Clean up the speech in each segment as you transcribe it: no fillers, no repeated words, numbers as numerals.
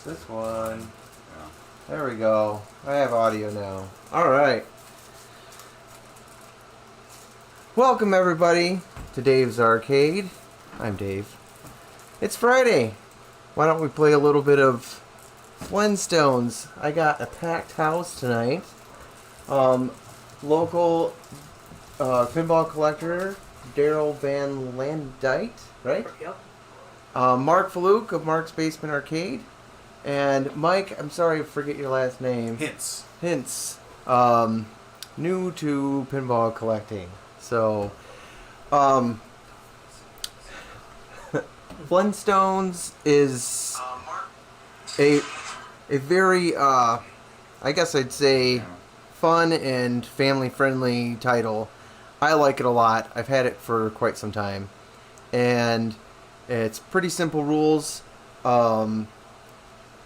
This one. There we go. I have audio now. Alright. Welcome everybody to Dave's Arcade. I'm Dave. It's Friday. Why don't we play a little bit of Flintstones? I got a packed house tonight. Local pinball collector Daryl Van Landite, right? Yep. Mark Faluke of Mark's Basement Arcade. And Mike, I'm sorry I forget your last name. Hints. New to pinball collecting. So, Flintstones is a very, I guess I'd say, fun and family-friendly title. I like it a lot. I've had it for quite some time. And it's pretty simple rules.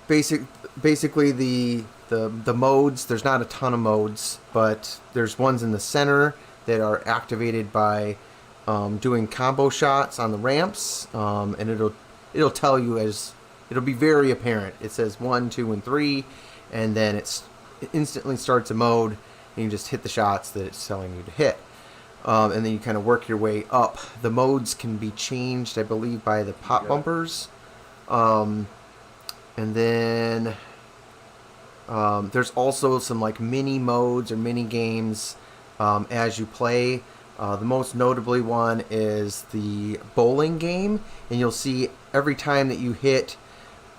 Basically the modes, there's not a ton of modes, but there's ones in the center that are activated by doing combo shots on the ramps, and it'll tell you it'll be very apparent. It says 1, 2, and 3, and then it instantly starts a mode, and you just hit the shots that it's telling you to hit. And then you kind of work your way up. The modes can be changed, I believe, by the pop bumpers. And then there's also some like mini modes or mini games as you play. The most notably one is the bowling game, and you'll see every time that you hit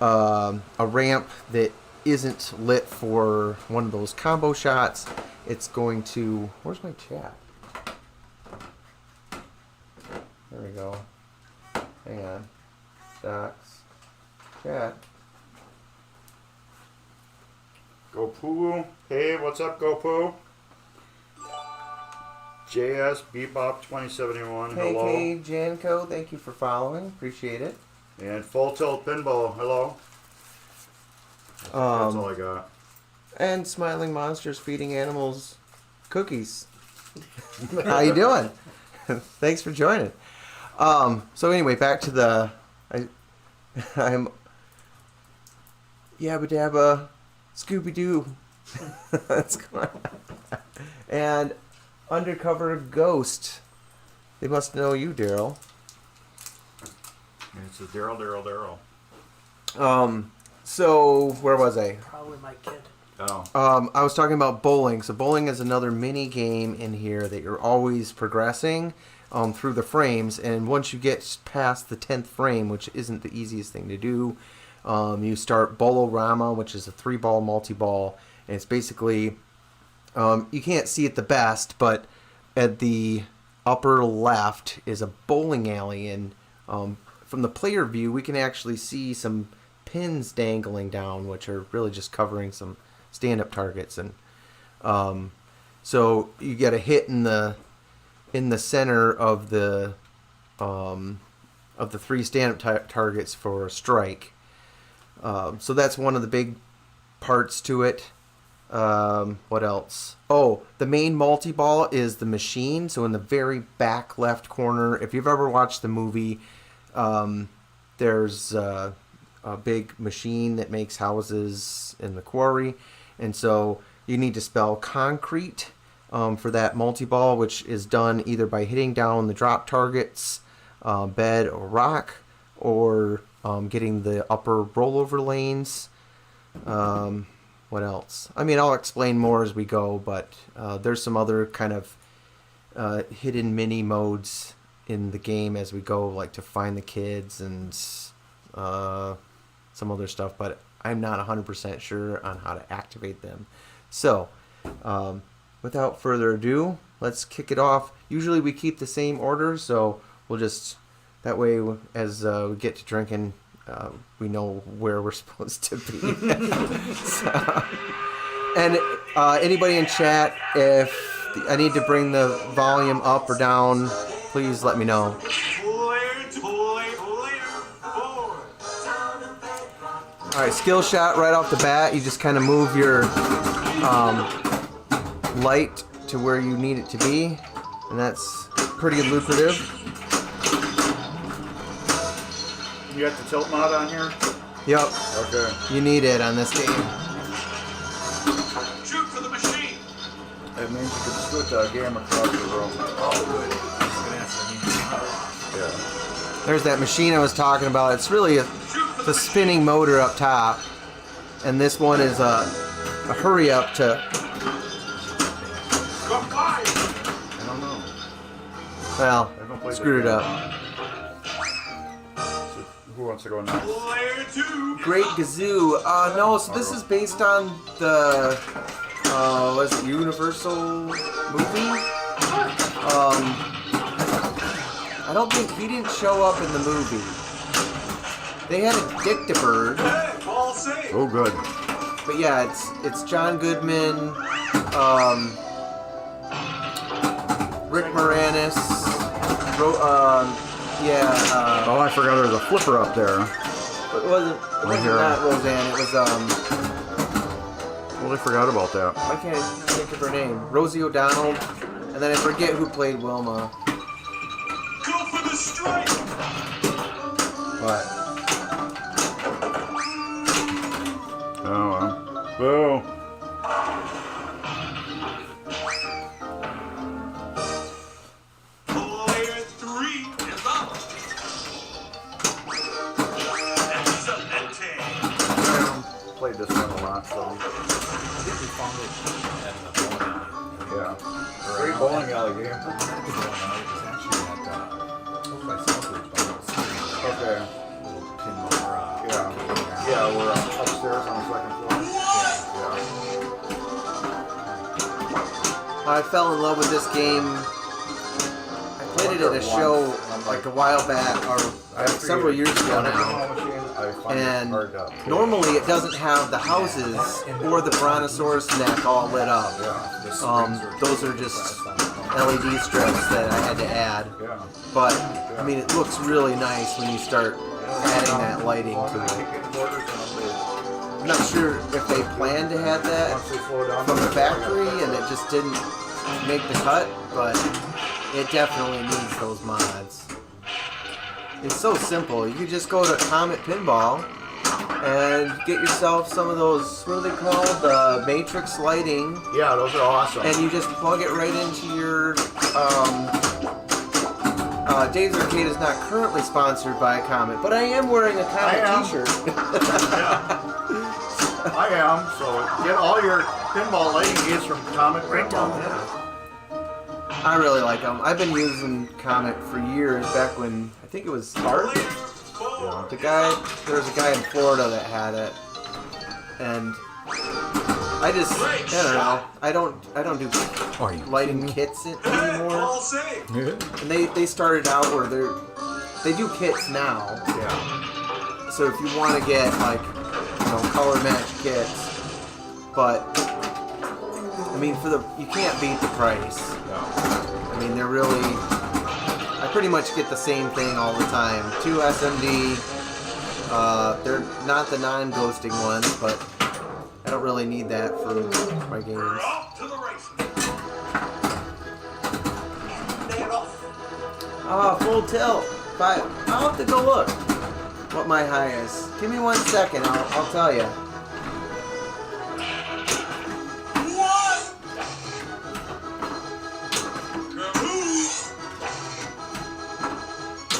a ramp that isn't lit for one of those combo shots, it's going to... Where's my chat? There we go. Hang on. Docs. Chat. GoPoo. Hey, what's up, GoPoo? JS Bebop 2071. Hello. Hey, Janko. Thank you for following. Appreciate it. And Full Tilt Pinball. Hello. That's all I got. And Smiling Monsters feeding animals cookies. How you doing? Thanks for joining. So anyway, back to the I'm Yabba Dabba Scooby Doo. That's going on. And Undercover Ghost. They must know you, Daryl. It's a Daryl. So where was I? Probably my kid. Oh. I was talking about bowling. So bowling is another mini game in here that you're always progressing through the frames, and once you get past the 10th frame, which isn't the easiest thing to do, you start Bolorama, which is a 3-ball multi-ball, and it's basically you can't see it the best, but at the upper left is a bowling alley, and from the player view, we can actually see some pins dangling down, which are really just covering some stand-up targets, and so you get a hit in the center of the 3 stand-up targets for a strike. So that's one of the big parts to it. What else? Oh, the main multi-ball is the machine. So in the very back left corner, if you've ever watched the movie, there's a big machine that makes houses in the quarry. And so you need to spell concrete for that multi-ball, which is done either by hitting down the drop targets, bed or rock, or getting the upper rollover lanes. What else? I mean, I'll explain more as we go, but there's some other kind of hidden mini modes in the game as we go, like to find the kids and some other stuff, but I'm not 100% sure on how to activate them. So, without further ado, let's kick it off. Usually we keep the same order, so we'll just, that way as we get to drinking, we know where we're supposed to be. So, and anybody in chat, if I need to bring the volume up or down, please let me know. Alright, skill shot right off the bat. You just kind of move your light to where you need it to be, and that's pretty lucrative. You got the tilt mod on here? Yep. Okay. You need it on this game. Shoot for the machine. It means you can split the game across the room. Yeah. There's that machine I was talking about. It's really the spinning motor up top, and this one is a hurry up to. I don't know. Well, screwed it up. So who wants to go next? Player 2. Great Gazoo. No, so this is based on the was it Universal movie? I don't think he didn't show up in the movie. They had a Dictabird. Hey, ball safe. Oh, good. But yeah, it's John Goodman, Rick Moranis, Oh, I forgot there was a flipper up there. it wasn't here. not Roseanne, it was Totally forgot about that. I can't think of her name. Rosie O'Donnell, and then I forget who played Wilma. Go for the strike. But Oh, well. Boo. Player 3 is up. Excellent. Played this one a lot, so. I think we found it at the bowling alley. Yeah. Great bowling alley game. It was actually at over by Southbridge by Little Street. Okay. Little pinball. Yeah. Yeah, we're upstairs on the second floor. Yeah. I fell in love with this game. I played it at a show like a while back, or several years ago now. And normally it doesn't have the houses or the brontosaurus neck all lit up. Those are just LED strips that I had to add. But I mean, it looks really nice when you start adding that lighting to it. I'm not sure if they planned to have that from the factory and it just didn't make the cut, but it definitely needs those mods. It's so simple. You could just go to Comet Pinball and get yourself some of those, what are they called? The matrix lighting. Yeah, those are awesome. And you just plug it right into your... Dave's Arcade is not currently sponsored by Comet, but I am wearing a Comet t-shirt. I am, so get all your pinball lighting needs from Comet Pinball. I really like them. I've been using Comet for years, back when, I think it was Art. There was a guy in Florida that had it, and I don't know. I don't do lighting kits anymore. All safe. And they started out where they do kits now. Yeah. So if you want to get like, color match kits, but I mean you can't beat the price. I mean, they're really, I pretty much get the same thing all the time. 2 SMD, they're not the non-ghosting ones, but I don't really need that for my games. We're off to the races. Nail off. Full tilt. I'll have to go look what my high is. Give me 1 second, I'll tell you.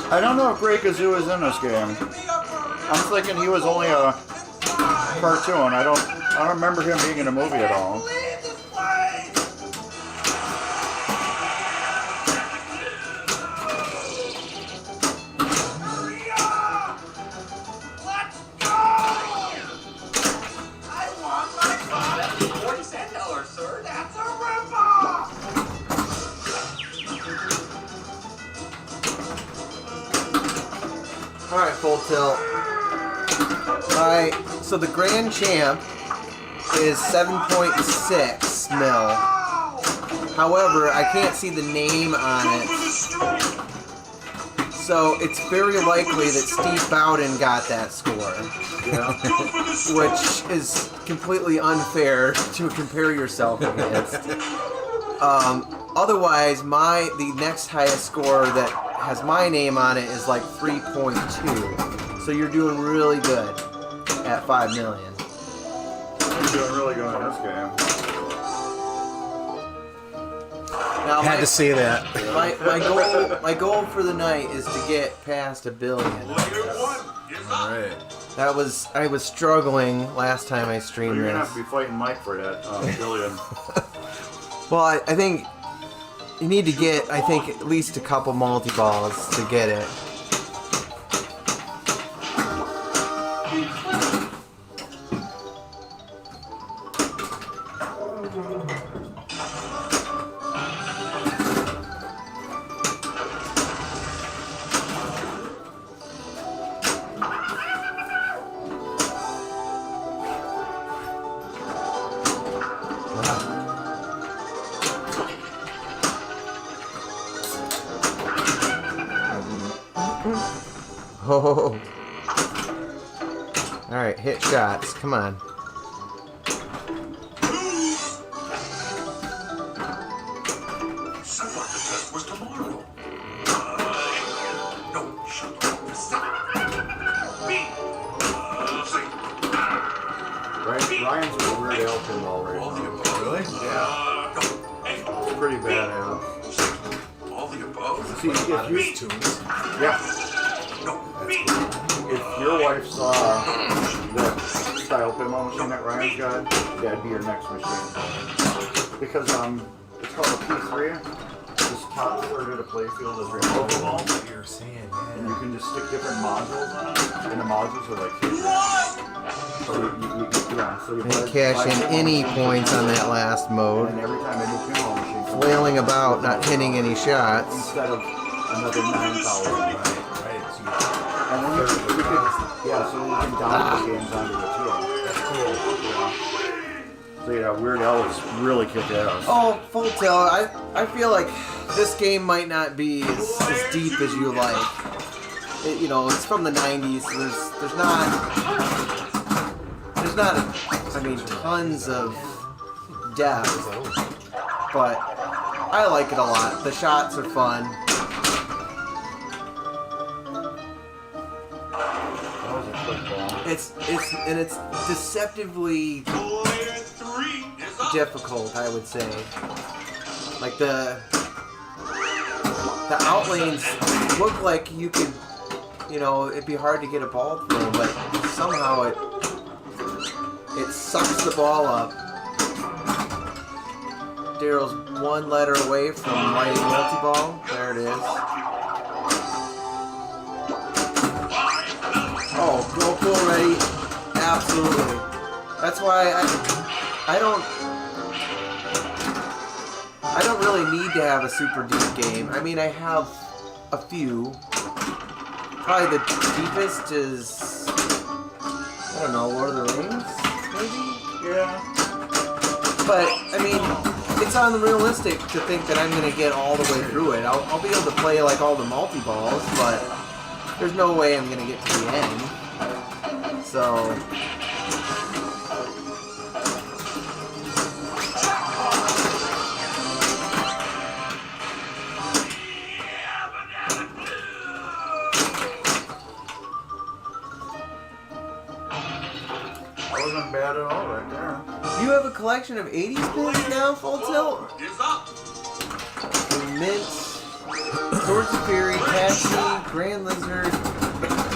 I don't know if Great Kazoo is in this game. I'm thinking he was only a cartoon. I don't remember him being in a movie at all. Alright, full tilt. Alright, so the Grand Champ is 7.6 mil. However, I can't see the name on it. So it's very likely that Steve Bowden got that score. Which is completely unfair to compare yourself against. Otherwise, the next highest score that has my name on it is like 3.2. So you're doing really good at 5 million. You're doing really good in this game. Now, Had to see that. my goal for the night is to get past 1 billion. Alright. I was struggling last time I streamed You're this. gonna have to be fighting Mike for that billion. Well, I think you need to get, at least a couple multi-balls to get it. Oh. Alright, hit shots. Come on. So what? The test was tomorrow. No, shut up. Stop. Me. Ryan's a weird Al pinball right All the now. above. Really? Yeah. No. Hey. It's pretty bad, Al. All the above. See, Out of his tunes. yeah. No. Me. If your wife saw that style pinball machine that Ryan's got, that'd be your next machine. Because it's called a P3. This top third of the playfield is removable, What you're saying, and you yeah. can just stick different modules on it. And the modules are like $2. So you Didn't cash in any points on that last mode. And every time a new pinball machine comes Flailing about, not hitting any shots. instead of another 9,000. Right. So And then you could, yeah, so you can download the games onto it too. that's cool. So yeah, Weird Al is really kick ass. Oh, Full Tilt, I feel like this game might not be as deep as you like. It, you know, it's from the 90s, so there's not, I mean, tons of depth, but I like it a lot. The shots are fun. That was a quick ball. It's deceptively Player 3 is up. difficult, I would say. Like the outlanes look like you could, you know, it'd be hard to get a ball through, but somehow it sucks the ball up. Daryl's one letter away from lighting multi-ball. There it is. Oh, go pool ready. Absolutely. That's why I don't really need to have a super deep game. I mean, I have a few. Probably the deepest is, I don't know, Lord of the Rings, maybe? Yeah. But, I mean, it's unrealistic to think that I'm going to get all the way through it. I'll be able to play like all the multi-balls, but there's no way I'm going to get to the end. So... That wasn't bad at all right there. You have a collection of 80s pins now, Full Tilt? Is up. Mint, Swords of Fury, Taxi, Grand Lizard,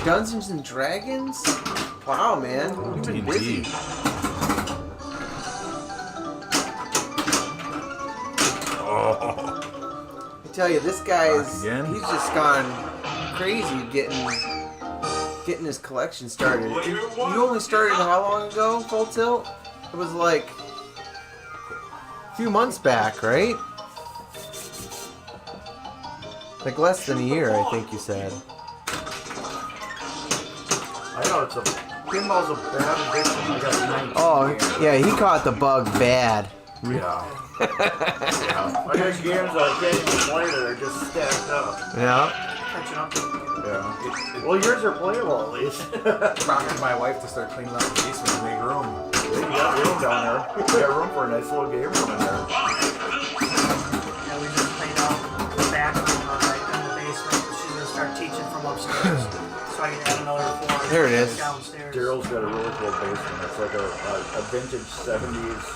Dungeons and Dragons? Wow, man. You've been busy. I tell you, this guy's, Again? he's just gone crazy getting his collection started. You only started how long ago, Full Tilt? It was like a few months back, right? Like less than a year, I think you said. I know it's pinball's a bad addiction. I got 19 Oh, games. yeah, he caught the bug bad. Yeah. I got games that I can't even play that are just stacked up. Yeah. Catching up. Yeah. Well, yours are playable at least. Prompted my wife to start cleaning out the basement to make room. You got room down there. You got room for a nice little game room in there. Yeah, we just cleaned out the back room in the basement. She's gonna start teaching from upstairs, so I can add another floor. There it is. Downstairs. Daryl's got a really cool basement. It's like a vintage 70s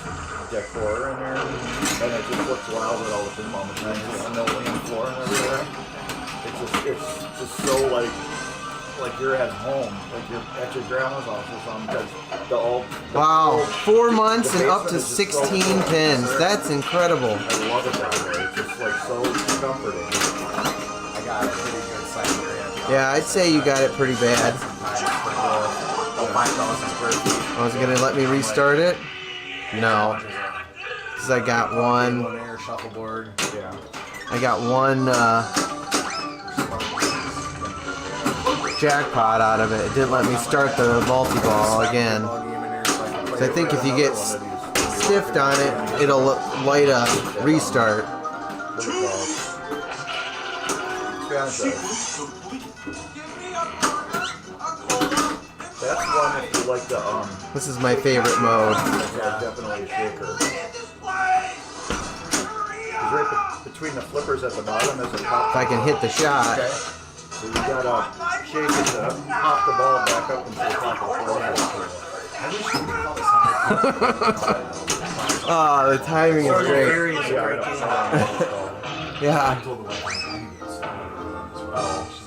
decor in there. And it just looks wild with all the pinball machines and the million floor and everything. It's just so like you're at home, like you're at your grandma's house or something. Because the old Wow, 4 months the and up to basement is just so 16 cool. pins. That's incredible. I love it that way. It's just like so comforting. I got a pretty good site area. Yeah, I'd say you got it pretty bad. Sometimes for 5,000 square feet. Oh, is it gonna let me restart it? No, because I got one. One air shuffleboard. Yeah. I got one jackpot out of it. It didn't let me start the multi-ball again. So I think if you get stiffed on it, it'll light a restart. That's one if you like the This is my favorite mode. yeah, definitely a shaker. 'Cause right between the flippers at the bottom is a pop. If I can hit the shot. So you gotta shake it to pop the ball back up into the top of the floor. Oh, the timing is great. Very is a great game. Yeah.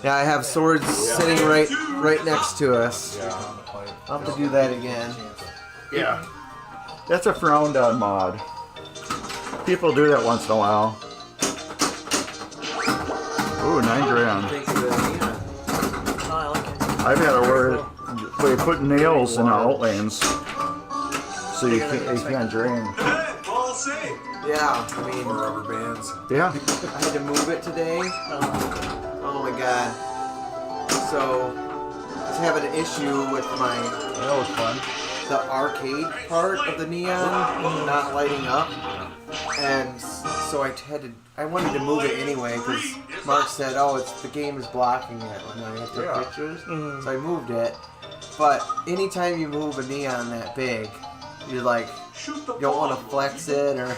Yeah, I have swords sitting right next to us. I'll have to do that again. Yeah. That's a frowned on mod. People do that once in a while. Ooh, $9 grand. Oh, I like it. I've had to wear they put nails in the outlanes so you can't drain. Ball safe. Yeah, I mean, Or rubber bands. Yeah. I had to move it today. Oh my god. So, I was having an issue with That was fun. the arcade part of the neon not lighting up. And so I wanted to move it anyway because Mark said, oh, the game is blocking it when I took Yeah. pictures. So I moved it. But anytime you move a neon that big, you're like, you don't want to flex it or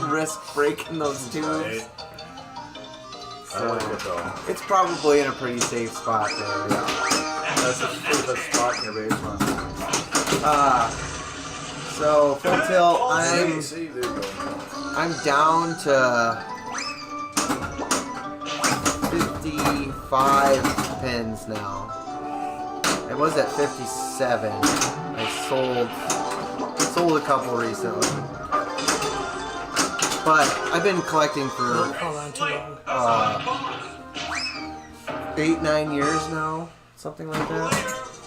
risk breaking those tubes. Right. I like it though. It's probably in a pretty safe spot there. That's the safest spot in your basement. So full tilt, See, there you go. I'm down to 55 pins now. I was at 57. I sold a couple recently. But I've been collecting for Hold on too long. 8-9 years now, something like that.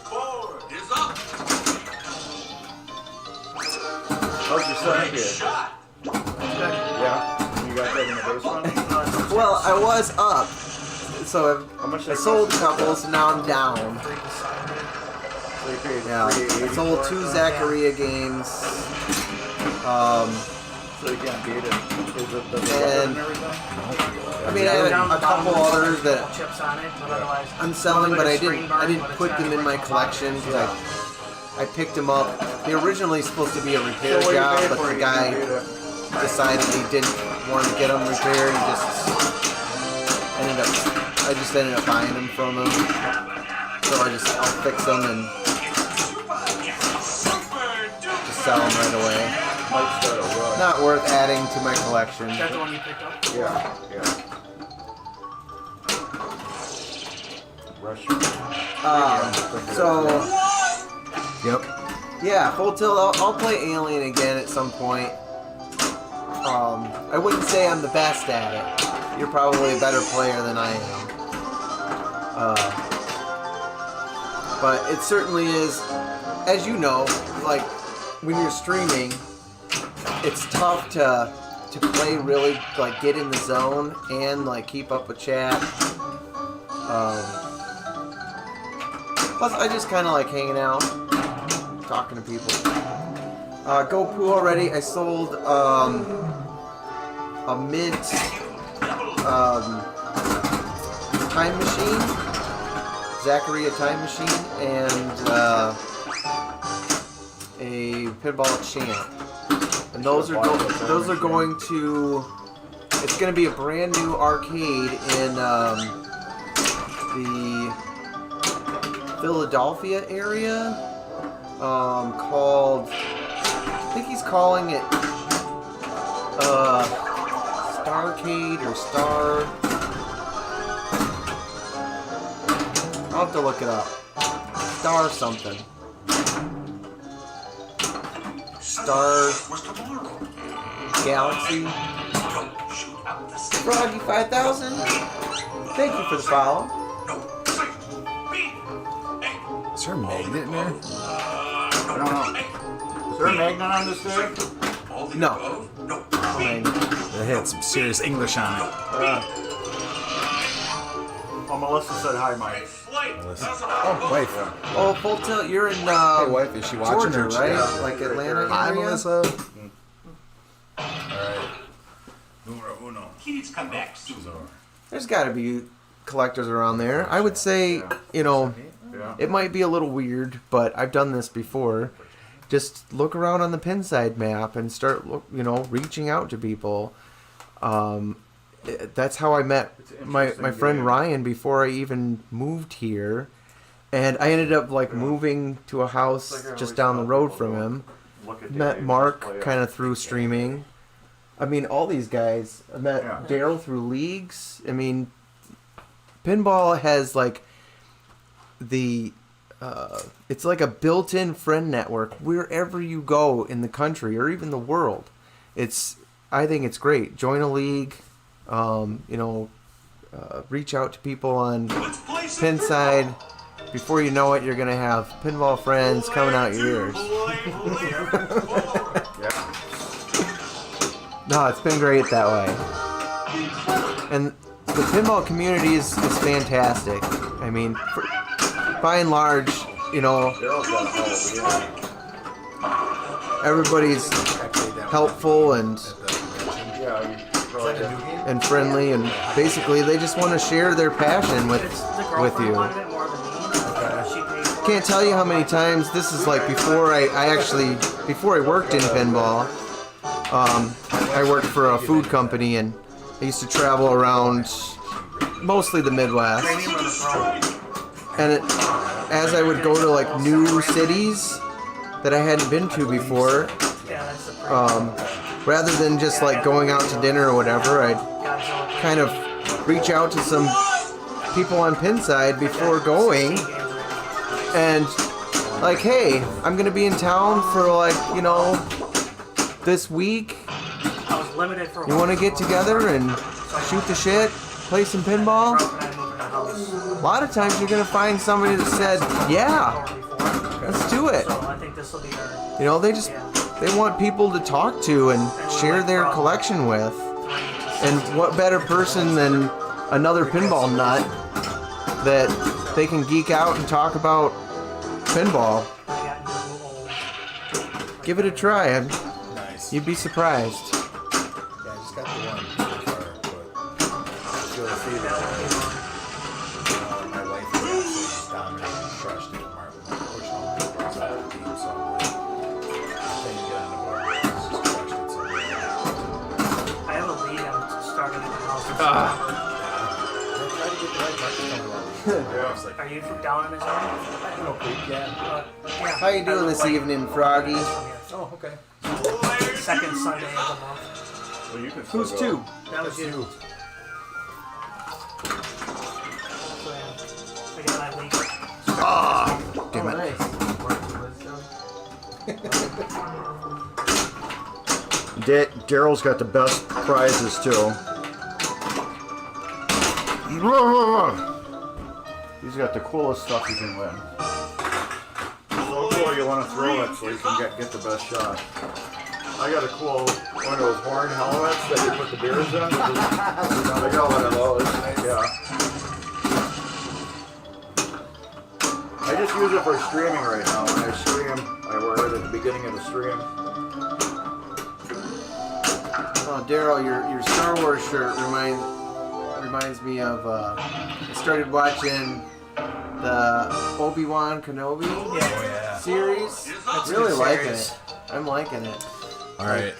Board is up. How's your son here? Yeah. You got that in the basement? Well, I was up, so How much I they sold a cost? couple, so now I'm down. So you paid Yeah, I $3.80 sold for 2 it? Zachariah games. So you can't beat it. Is it the And- and everything? I mean, I had a couple others that Chips on it, but otherwise. I'm selling, but I Screen didn't burn, but it's put got them in my original collection box. because I picked them up. They were originally supposed to be a repair So what do you job, pay but for the it? You guy can beat it. decided he didn't want to get them repaired. I just ended up buying them from him. So I'll fix them and just sell them right away. Might start a run. Not worth adding to my collection. Is that the one you picked up? Yeah, yeah. Rush. So, Yep. yeah, full tilt. I'll play Alien again at some point. I wouldn't say I'm the best at it. You're probably a better player than I am. But it certainly is, as you know, like when you're streaming, it's tough to play really, like get in the zone and like keep up with chat. Plus, I just kind of like hanging out, talking to people. Go Poo already. I sold a mint time machine, Zachariah time machine, and a pinball champ. And those are going to. It's going to be a brand new arcade in the Philadelphia area. Called, I think he's calling it Starcade or Star. I'll have to look it up. Star something. Star Galaxy. Froggy 5000. Thank you for the follow. Is there a magnet in there? I don't know. Is there a magnet on this thing? No. I mean, It had some serious English on it. Oh, Melissa said hi, Mike. Oh, wife. oh, full tilt. You're in Hey, wife, is she watching Georgia, or right? Yeah. Like Atlanta Hi, area. Melissa. Alright. Numero uno. He needs to come back soon. There's got to be collectors around there. I would say, you know, Yeah. it might be a little weird, but I've done this before. Just look around on the Pinside map and start, reaching out to people. That's how I met my friend game. Ryan before I even moved here, and I ended up moving to a house just down the road from him. Look at Met Dave, Mark play it. kind of through streaming. I mean, all these guys. I met Yeah. Daryl through leagues. I mean, pinball has it's like a built-in friend network wherever you go in the country or even the world. I think it's great. Join a league. Reach out to people on Pinside. Before you know it, you're gonna have pinball friends coming out your ears. Yeah. No, it's been great that way. And the pinball community is fantastic. I mean, by and large, you know, Daryl's got a hole, yeah. everybody's helpful and Yeah, you probably did. and friendly, and basically they just want to share their passion with The girlfriend you. wanted it more than me. She paid for Can't tell you how many times this is like before I worked in pinball. I worked for a food company and I used to travel around mostly the Midwest. Premium or the pro. And as I would go to like new cities that I hadn't been to before, Yeah, that's the premium. rather than just like going out to dinner or whatever, I'd Godzilla. kind of reach out to some people on Pinside before going and like, hey, I'm gonna be in town for like, you know, this week. I was limited for You want to get together and shoot the shit, play some pinball? A lot of times you're gonna find somebody that said, yeah, let's do it. So I think this will be our You know, they want people to talk to and share their collection with. And what better person than another pinball nut that they can geek out and talk about pinball? Give it a try. Nice. You'd be surprised. Yeah, I just got the one so far, but you'll see that my wife is absolutely dominating and crushed it. Martin pushed all my girls out of the team, so I'm like, trying to get on the board. She's just crushed it so good. I have a lead. I'm starting in the house. I tried to get the right market coming along. Yeah, I was like, Are you down in this area? no creep, yeah. Yeah. How you doing this evening, Froggy? Oh, okay. Second Sunday of the month. Well, you can still Who's go. two? That was you. I got my lead. Damn it. Daryl's got the best prizes too. He's got the coolest stuff you can win. So cool you want to throw it so you can get the best shot. I got a cool one of those horn helmets that you put the beers in. I got one of those. Yeah. I just use it for streaming right now. When I stream, I wear it at the beginning of the stream. Oh, Daryl, your Star Wars shirt reminds me of. I started watching the Obi-Wan Kenobi Oh, yeah. series. That's a Really good liking series. it. I'm liking it. All right.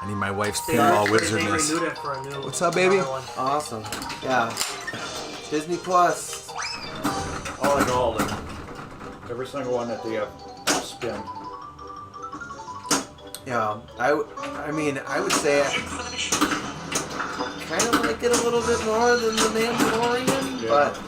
I need my wife's They pinball renewed wizardness. it for a new. What's up, baby? another one. Awesome. Yeah. Disney Plus. I like all of them. Every single one that they have spin. Yeah. I mean, I would say I kind of like it a little bit more than the Mandalorian, Yeah. but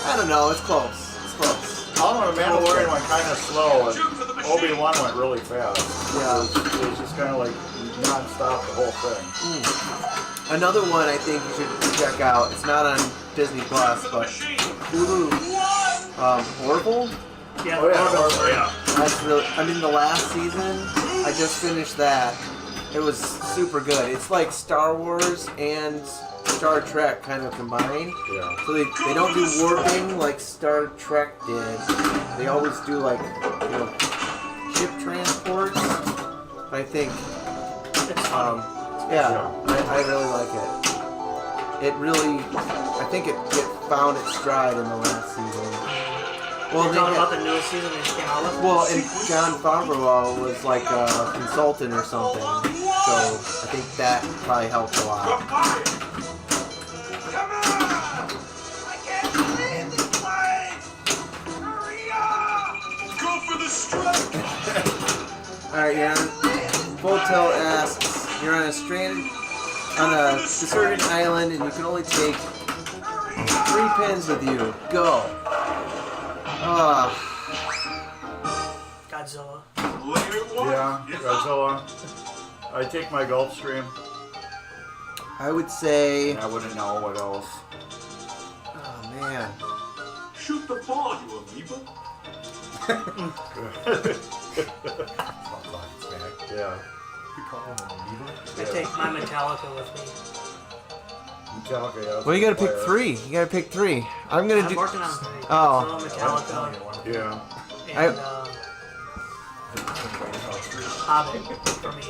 I don't know. It's close. It's close. I don't know, the Mandalorian went kind of slow, and Obi-Wan went really fast. Yeah. It was just kind of like non-stop the whole thing. Another one I think you should check out. It's not on Disney Plus, but Hulu. Orville. Yeah. Oh yeah, Orville. yeah. That's really. I mean, the last season. I just finished that. It was super good. It's like Star Wars and Star Trek kind of combined. Yeah. So they don't do warping like Star Trek did. They always do like, you know, ship transports. I think, It's funny. yeah, I really like it. It really, I think it found its stride in the last season. Well, You're they talking had- about the newest season they just came out with? well, and John Favreau was like a consultant or something, so I think that probably helped a lot. Come on! I can't believe this place! Hurry up! Go for the strike! Alright, Jan. Voltel asks, you're on a deserted island and you can only take 3 pins with you. Go. Godzilla. Later one. Yeah, It's up. Godzilla. I take my Gulfstream, I would say, and I wouldn't know what else. oh man. Shoot the ball, you amoeba. It's back. Yeah. You call him a needle? I take my Metallica with me. Metallica, yeah. Well, you gotta pick 3. You gotta pick 3. I'm gonna I'm do. working on 3. Oh. So Metallica Yeah. and I- Hobbit for me.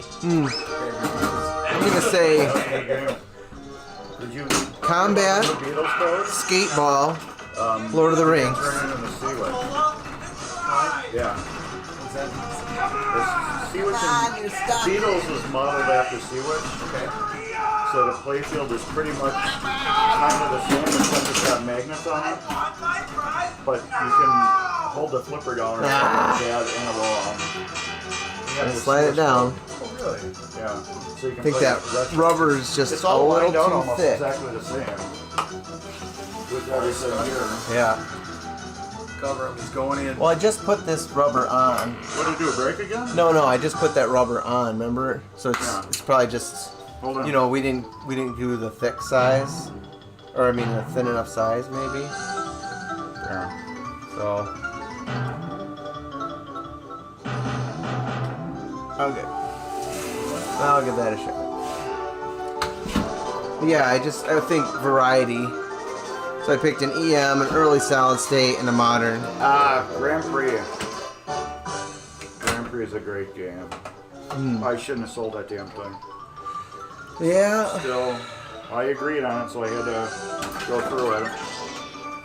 I'm gonna say Good game. Did you Combat, the Beatles code? Skateball, Lord of the Rings. Turn it into Sea Witch. Yeah. What's that? Sea Witch and Beatles was modeled after Sea Witch. Okay. So the playfield is pretty much kind of the same, except it's got magnets on it. But you can hold the flipper down or something like that in a wall. And slide it down. Oh, really? Yeah. So you can I think play that retro. rubber is just It's a all little lined out too almost thick. exactly the same. With everything here. Yeah. Cover him. He's going in. Well, I just put this rubber on. What did you do, break again? No, I just put that rubber on. Remember? So Yeah. it's probably just, Hold on. you know, we didn't do the thick size, or I mean the thin enough size maybe. Yeah. So. Okay. I'll give that a shot. Yeah, I think variety. So I picked an EM, an early solid state, and a modern. Grand Prix. Grand Prix is a great game. I shouldn't have sold that damn thing. Yeah. Still, I agreed on it, so I had to go through it.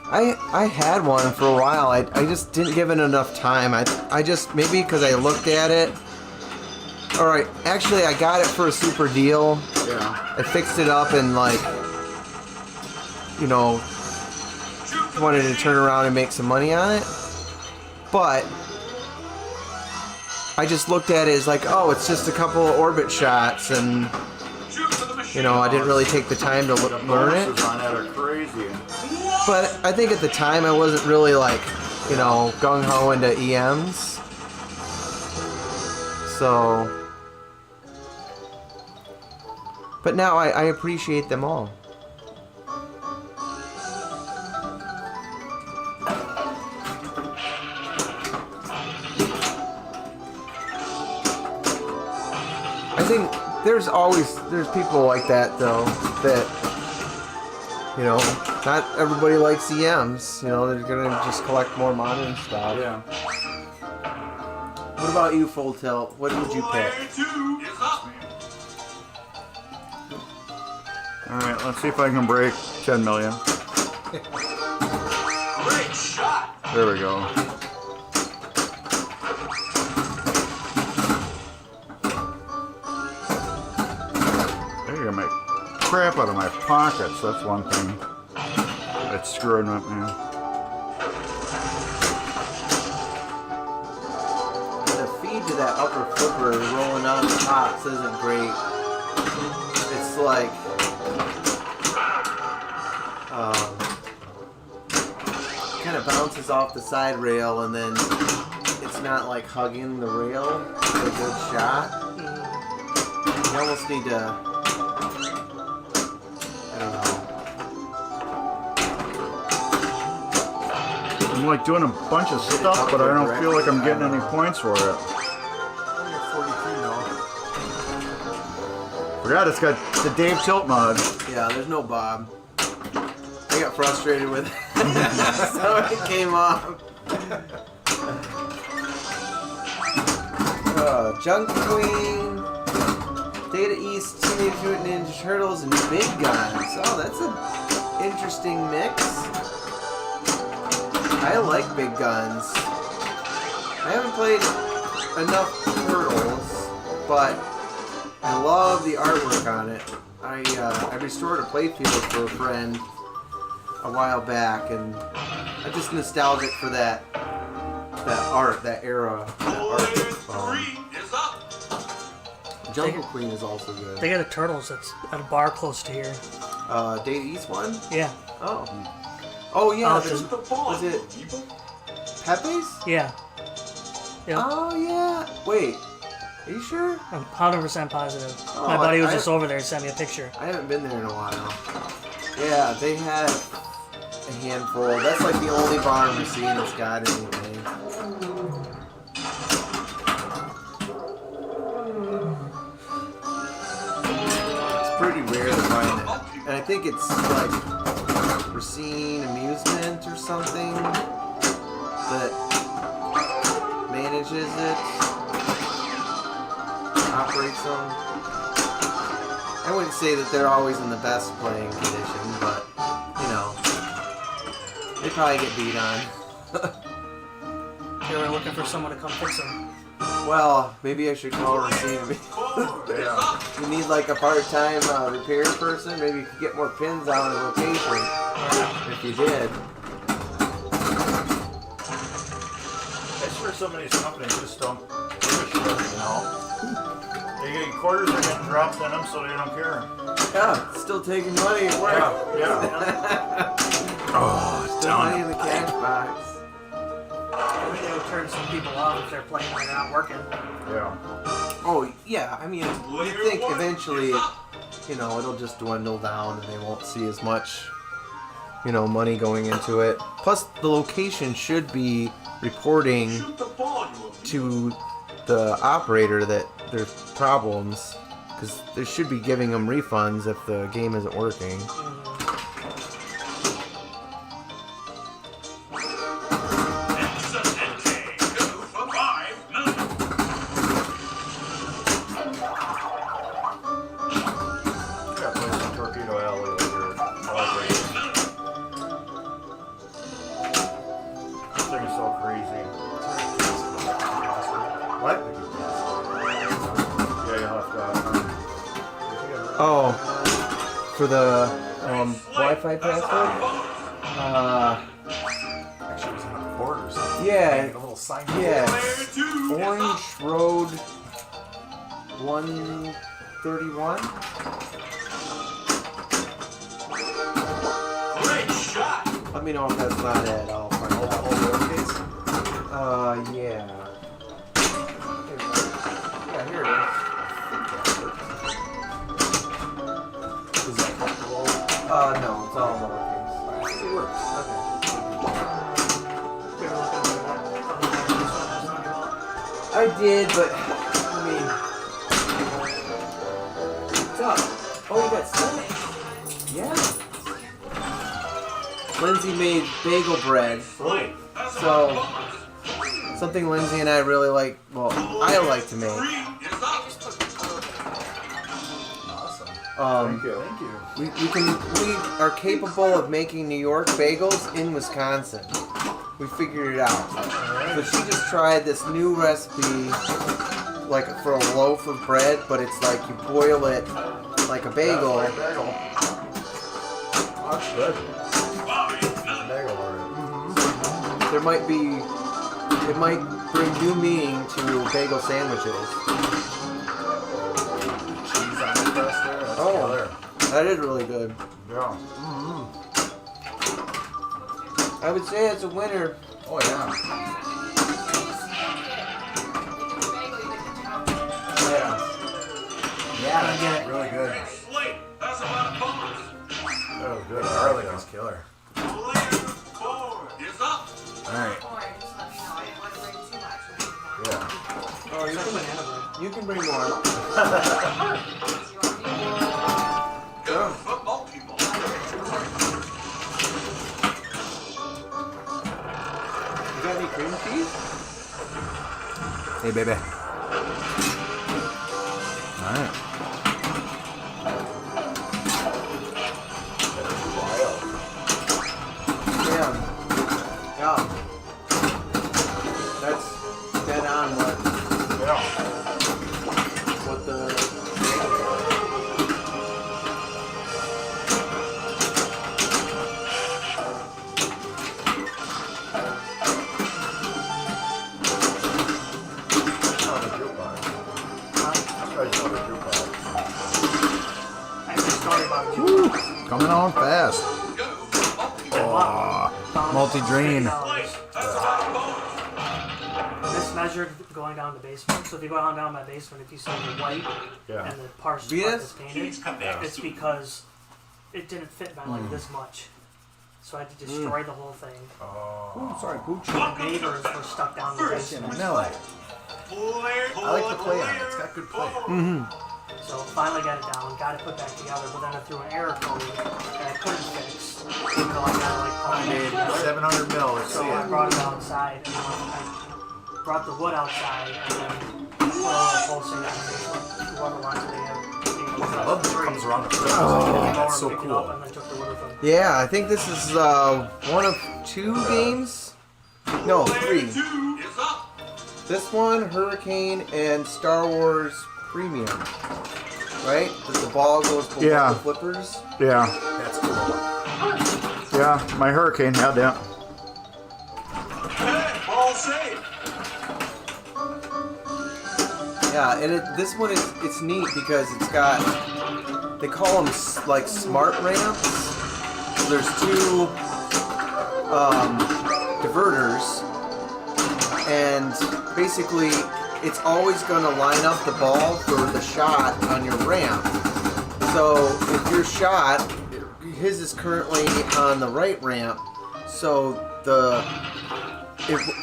I had one for a while. I just didn't give it enough time. I just, maybe because I looked at it. Alright, actually I got it for a super deal. Yeah. I fixed it up and like, you know, wanted to turn around and make some money on it. But I just looked at it as like, oh, it's just a couple of orbit shots, and you know, I didn't really take the time to The learn it. bonuses on that are crazy. But I think at the time I wasn't really like, you know, gung-ho into EMs. So, but now I appreciate them all. I think there's people like that though, that, you know, not everybody likes EMs. You know, they're gonna just collect more modern stuff. Yeah. What about you, Full Tilt? What would you pick? Alright, let's see if I can break 10 million. Great shot. There we go. They're gonna make crap out of my pockets. That's one thing that's screwing up me. The feed to that upper flipper rolling on the tops isn't great. It's like, kind of bounces off the side rail, and then it's not like hugging the rail for a good shot. You almost need to, I don't know. I'm like doing a bunch of stuff, but I don't feel like I'm getting any points for it. You're 43 now. Forgot it's got the Dave Tilt mod. Yeah, there's no Bob. I got frustrated with it, so it came off. Junk Queen, Data East, Teenage Mutant Ninja Turtles, and Big Guns. Oh, that's an interesting mix. I like Big Guns. I haven't played enough Turtles, but I love the artwork on it. I restored a playfield for a friend a while back, and I'm just nostalgic for that art, that era, that art. Is up. Jungle Queen is also good. They got a Turtles that's at a bar close to here. Data East one? Yeah. Oh. Oh yeah. Just Was it Pepe's? Yeah. Yep. Oh yeah. Wait. Are you sure? I'm 100% positive. Oh, My buddy was I- just over there and sent me a picture. I haven't been there in a while. Yeah, they had a handful. That's like the only bar we've seen that's got anything. where they're buying it. And I think it's like Racine Amusement or something that manages it, operates them. I wouldn't say that they're always in the best playing condition, but, you know, they probably get beat on. They were looking for someone to come fix them. Well, maybe I should call Racine. Yeah. You need like a part-time repair person. Maybe you could get more pins out of location. If you did. I swear some of these companies just don't give a shit, you know? They get quarters are getting dropped in them, so they don't care. Yeah, still taking money at work. Yeah. Oh, Still money in the cash box. I think they would turn some people off if they're playing when they're not working. Yeah. Oh, yeah. I mean, you think eventually, you know, it'll just dwindle down and they won't see as much, you know, money going into it. Plus, the location should be reporting to the operator that there's problems, because they should be giving them refunds if the game isn't working. Yeah, play some Torpedo Alley later. This thing is so crazy. What? Yeah, you'll have to. Oh, for the Wi-Fi password? Actually, it was on a board or something. Yeah. A little sign. Yeah, it's Orange Road 131. Great shot. Let me know if that's not it. I'll find All out. lowercase. Yeah. Yeah, here it Is that comfortable? is. No, it's all lowercase. It works. Okay. We were looking for that. I did, but I mean, what's up? Oh, you got stuff? Yeah. Lindsay made bagel bread. So, something Lindsay and I really like, well, I like to make. Awesome. Thank you. We are capable of making New York bagels in Wisconsin. We figured it out. So she just tried this new recipe, like for a loaf of bread, but it's like you boil it like a bagel. Bagel. That's good. Bagel order. It might bring new meaning to bagel sandwiches. Cheese on the crust there. That's Oh. killer. That is really good. Yeah. I would say it's a winner. Oh yeah. Yeah, that's really good. That's about a bonus. That was good. The garlic is killer. Player forward is up. All right. Yeah. Oh, you can bring more. Good football people. You got any cream cheese? Hey, baby. All right. Yeah. Yeah. That's dead on Yeah. what the Oh, the jukebox. I saw the jukebox. I have a story about you. Coming on fast. Multi-drain. This measured going down the basement. So if you go down my basement, if you see the white Yeah. and the part Venus? that's painted, it's because it didn't fit by like this much. So I had to destroy the whole thing. Oh, sorry, Pooch. The neighbors were stuck down the basement. No, I like the play on it. It's got good play. So finally got it down, got it put back together, but then I threw an error code that I couldn't fix until I got like I made 700 mil. Let's so see I it. brought it outside, and I brought the wood outside, and then put a little pulsing on it. Whoever wants it, they have. I love that it comes around the front. Oh. That's so Pick it cool. up and then took the wood with them. Yeah, I think this is one of 2 games. No, 3. Player 2 is up. This one, Hurricane, and Star Wars Premium. Right? That the ball goes below Yeah. the flippers. Yeah. That's cool. Yeah, my Hurricane had that. Hey, ball safe. Yeah, and this one is it's neat because it's got they call them like smart ramps. So there's 2 diverters, and basically it's always going to line up the ball for the shot on your ramp. So if your shot, his is currently on the right ramp, so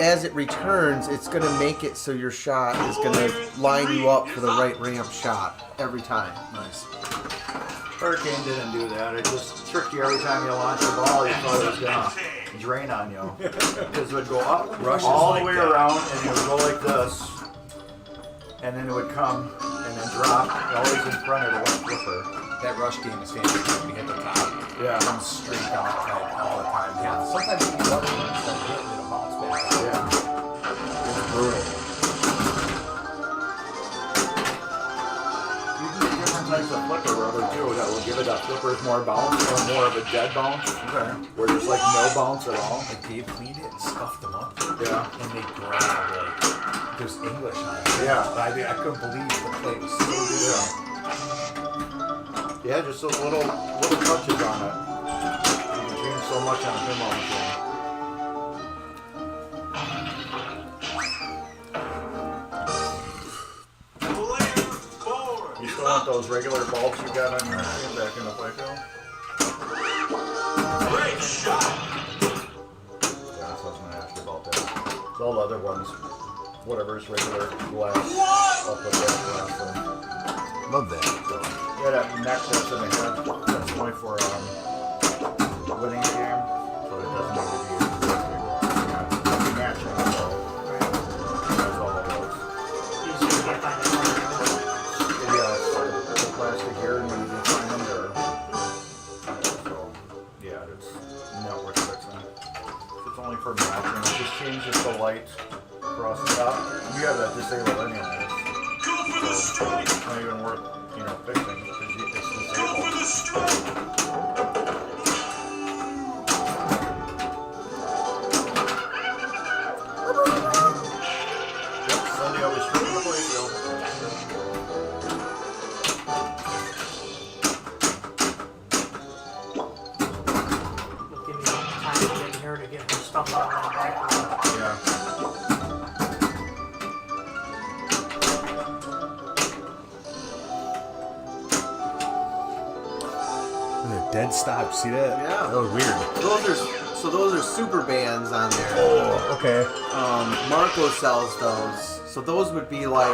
as it returns, it's going to make it so your shot is going to line you up for the right ramp shot every time. Nice. Hurricane didn't do that. It just tricked you every time you launched the ball. You thought it was gonna drain on you because it would go up Rushes all like the way that. around, and it would go like this, and then it would come and then drop always in front of the left flipper. That rush game is fantastic. We hit the top. Yeah. It comes straight down the pipe all the time. Yeah. Sometimes you can run it and start hitting it and bounce back. Yeah, it's brutal. You can get different types of flipper rubber too that will give it a flipper's more bounce or more of a dead bounce, Okay. where there's like no bounce at all. Like Dave cleaned it and scuffed them up. Yeah. And they grab like there's English on it. Yeah. But I couldn't believe the play was so good. Yeah, just those little touches on it. You can change so much on a pinball machine. Player 4 You is still want up. those regular bulbs you got on your machine back in the playfield? Great shot. Yeah, that's what I was gonna ask you about that. All the other ones, whatever's regular glass, I'll put that glass in. Love that. So, yeah, that neck that's in the head, that's only for winning the game, so it doesn't need to be matching. So that's all that was. You just can't find it. Yeah, it's a plastic here, and when you can find them there. So, yeah, it's not worth fixing. It's only for matching. It just changes the light across the top. You have that disabled anyway. Go for the strike. It's not even worth, fixing because it's Go for disabled. the strike. Yep, Sunday I'll be straight in the playfield. It'll give me time to get in here to get her stuff out of that back. Yeah. Dead stop. See that? Yeah. That was weird. Those are super bands on there. Oh, okay. Marco sells those, so those would be like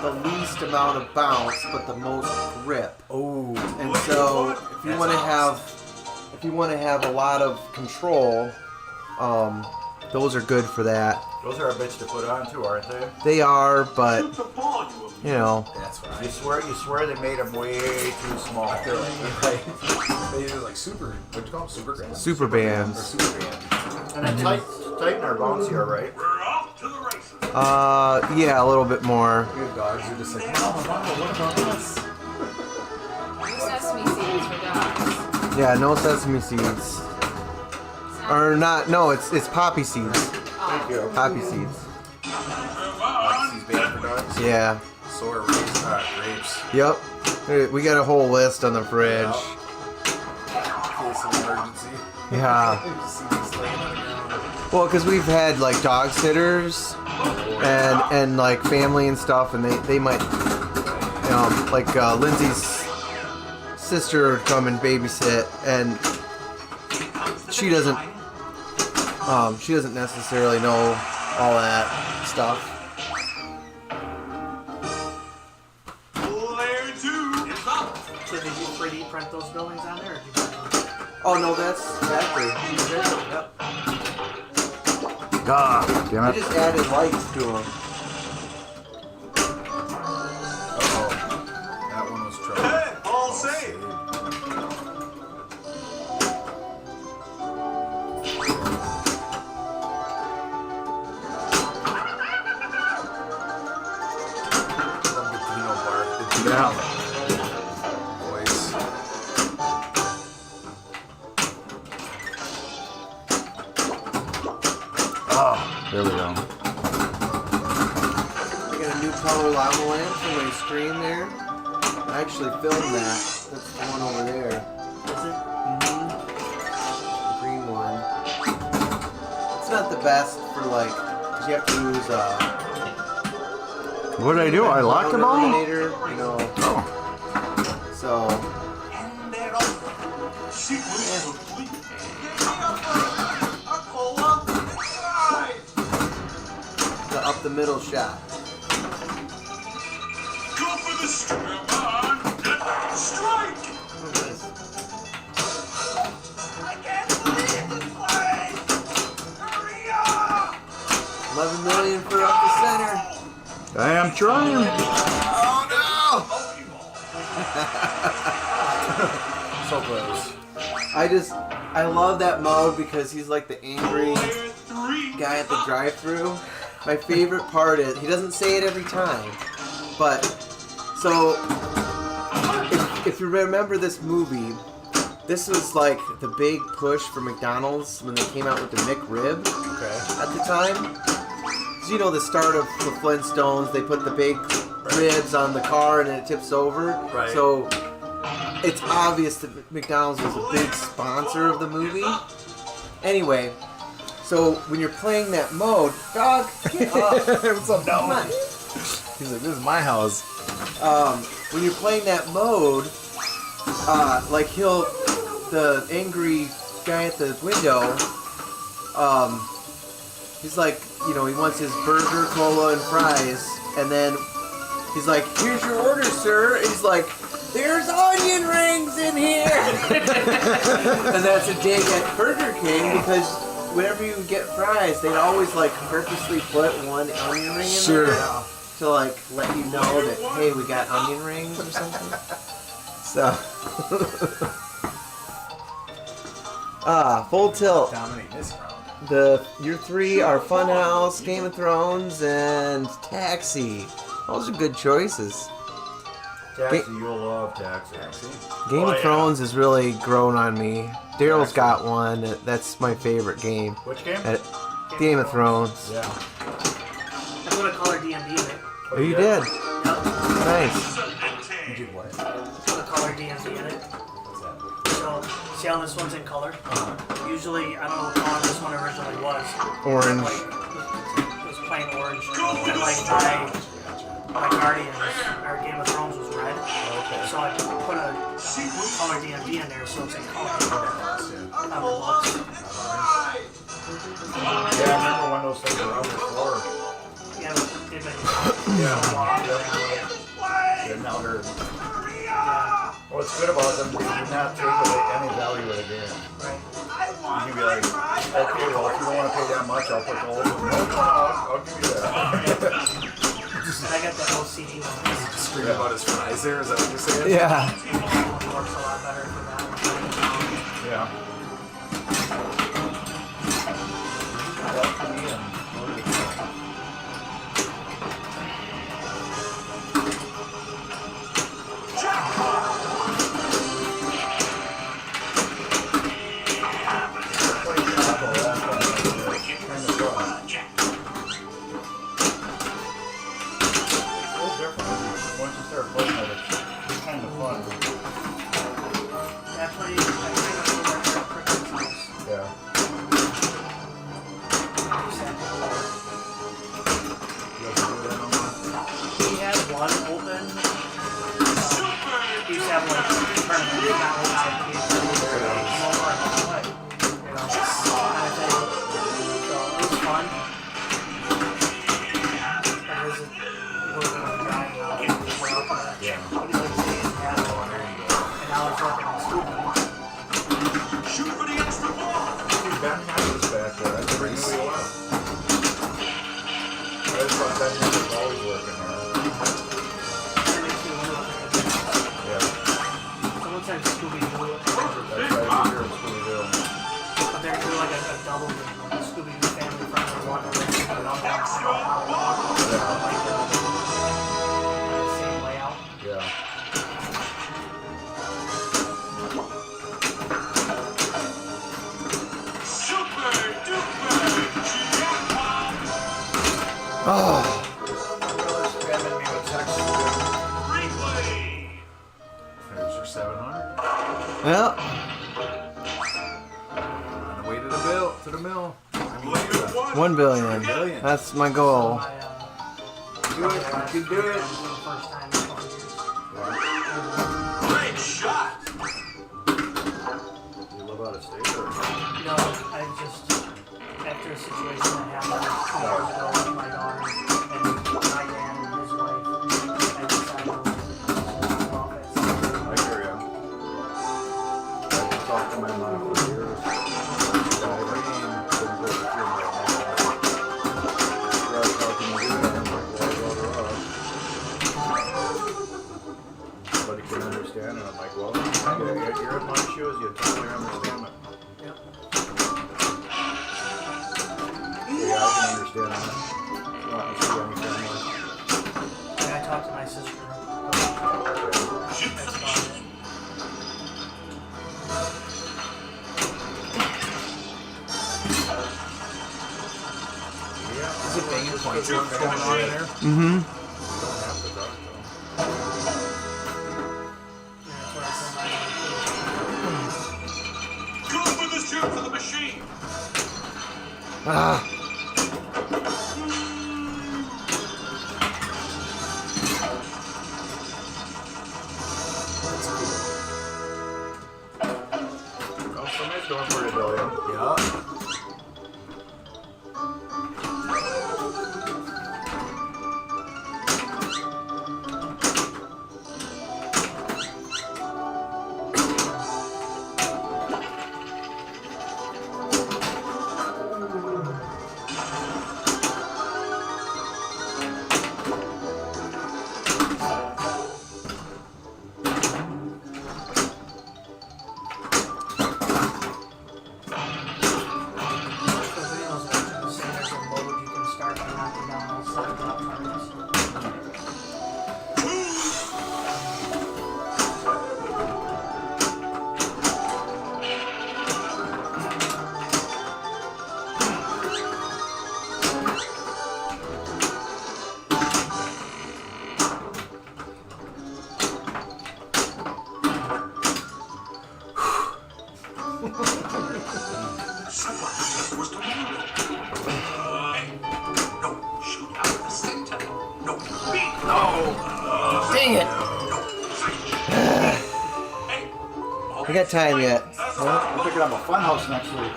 the least amount of bounce but the most grip. Oh. And so if you want to have a lot of control, those are good for that. Those are a bitch to put on too, aren't they? They are, but Shoot the ball, you That's You right. swear they made them way too small. They're like, they do like super. What'd you call them? Super grand. super Or bands. super band. And then tighten our bouncy, all right? We're off to the races. Yeah, a little bit more. Your dogs are just like, Mama, what about us? Sesame seeds for dogs. Yeah, no sesame seeds. Or not? No, it's poppy seeds. Thank you. Poppy seeds. These band for dogs. Yeah. Sour grapes. Yep. We got a whole list on the fridge. Case of emergency. Yeah. You just see these laying on the ground. Well, because we've had like dog sitters and like family and stuff, and they might, like Lindsay's sister would come and babysit, and she doesn't necessarily know all that stuff. Player 2 Oh no, that's factory. Yep. Ah, damn I it. just added lights to them. Uh-oh. That one was trouble. Hey, all Oh, safe. saved. Love the Dino bark. The Dino Yeah. voice. Oh, there we go. I got a new color lava lamp for my screen there. I actually filmed that. That's the one over there. Is it? The green one. It's not the best for like, cause you have to use What did I do? I locked them all? illuminator, you know. Oh. So And that all sequence complete. I pull up and slide. the up the middle shot. Go for the strike. Come on. Strike. Look at this. I can't believe this place. Hurry up. 11 million for up the center. I am trying. Oh no! So close. I love that mode because he's like the angry Player 3. guy at the drive-thru. My favorite part is he doesn't say it every time, but so if you remember this movie, this was like the big push for McDonald's when they came out with the McRib Okay. at the time. 'Cause you know the start of the Flintstones, they put the big ribs on the car and then it tips over. Right. So it's obvious that McDonald's was a big sponsor of the movie. Anyway, so when you're playing that mode, dog, get off. What's up, Come on. He's like, this is my house. When you're playing that mode, like the angry guy at the window, he's like, you know, he wants his burger, cola, and fries, and then he's like, here's your order, sir. And he's like, there's onion rings in here. And that's a dig at Burger King because whenever you get fries, they'd always like purposely put one onion ring in there to like let you know that, hey, we got onion rings or something. So full tilt. Dominate this round. Your three are Funhouse, Game of Thrones, and Taxi. Those are good choices. Taxi, you'll love Taxi. Game of Thrones has really grown on me. Daryl's got one. That's my favorite game. Which game? Game of Thrones. Yeah. I put a color DMD in it. Oh, you did? Yep. Nice. You did what? Put a color DMD in it. What's that? So, see how this one's in color? Usually, I don't know what color this one originally was. Orange. Like, it was plain orange. And like my Guardians, our Game of Thrones was red. So I put a color DMD in there so it's in color. How it looks. Yeah, I remember when those things were out before. Yeah, they've been Yeah, now they're. What's good about them is you do not take away any value of the game. right. You can be like, okay, well, if you don't want to pay that much, I'll put the whole thing. No, I'll give you that. I got that OCD one. Scream about his fries there, is that what you're saying? Yeah. It works a lot better for that one. Yeah. Once you start playing it, it's kind of fun. Yeah, I played over at Cricket's house. Yeah. You ever do that no more? He had one open. He used to have like tournament, not outside. He used to come over and play. You know, kind of thing. So it was fun. I visit. We were going to drive now. We were up there. Yeah. But he was seeing had one. And now it's working on school. Ben Hammond's back there. I never knew he was. I just thought Ben Hammond was always working there. Yeah. Someone said Scooby-Doo. That's right, I'm here at Scooby-Doo. But they're doing like a double game, like a Scooby-Doo family friendly one, and then Scooby-Doo like the same layout. Yeah. Oh, Spamming me with text. Finish your 700. well, On the way to the bill, to the mill. I mean, to the 1 billion. billion. That's my goal. My, Do it. You can do it. first time in a couple years. Great shot! You live out of state or? No, I just, after a situation that happened 2 years ago with my daughter and my dad and his wife, I decided to move office. I hear ya. I've talked to my mom for years. Died of couldn't go to the funeral. I was talking to you, and I'm like, why go to us? But he couldn't understand, and I'm like, well, you're in my shoes, you totally understand it. Yep. Yeah, I can understand that. Want to see any family. And I talked to my sister. That's about it. Is it banging points going on in there? Mm-hmm. Don't have to talk to him. Yeah, that's what I told my Go for the shoot for the machine! Ah, Well, somebody's going for a billion. Yeah. videos actually say there's a mode you can start by knocking down all 7 drop targets. Was the hey, no, shoot out the center. No, beat. dang it. Hey, I got time yet. I'm picking up a funhouse next week.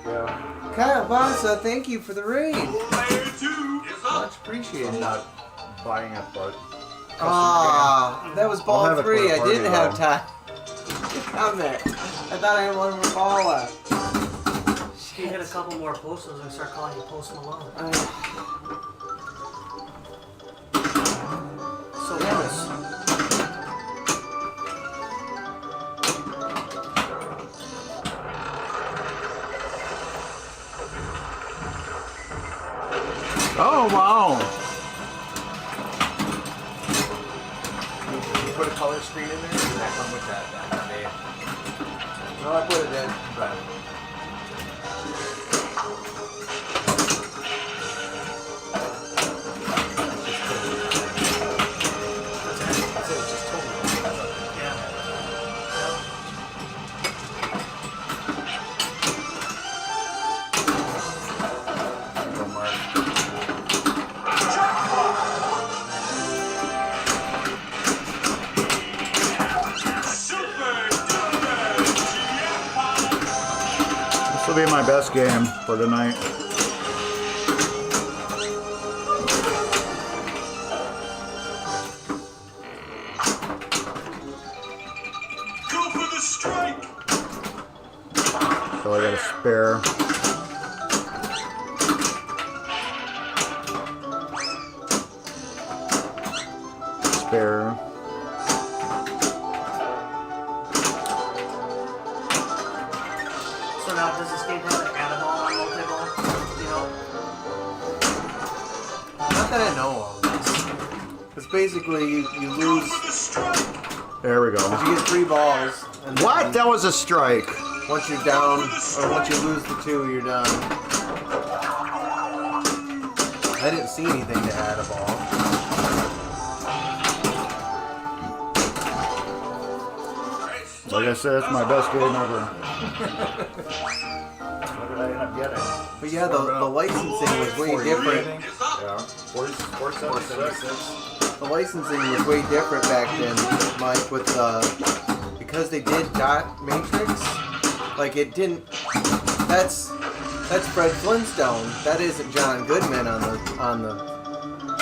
Yeah. Kyle Bassa, thank you for the raid. player 2 is up. Much appreciated. I'm not buying it, but Ah, that was I'll ball have it for 3. a I party, didn't have though. time. Comment. I thought I had one more ball left. If you hit a couple more posts, they're gonna start calling you Post Malone. So yes. oh wow! You put a color screen in there, or does that come with that day? No, I put it in. But I said it's just totally Yeah. go mark. Super duper jackpot! This will be my best game for tonight. Go for the strike! So I got a spare. Spare. So now, does this game have an animal on multi-ball? You know? Not that I know of. It's basically you lose. There we go. You get 3 balls. And then What? That was a strike. Once you're down, or once you lose the 2, you're done. I didn't see anything to add a ball. Like I said, it's my best game ever. What did I end up getting? But yeah, the licensing was way different. Yeah. 476. The licensing was way different back then, Mike, with because they did dot matrix. Like it didn't. That's Fred Flintstone. That isn't John Goodman on the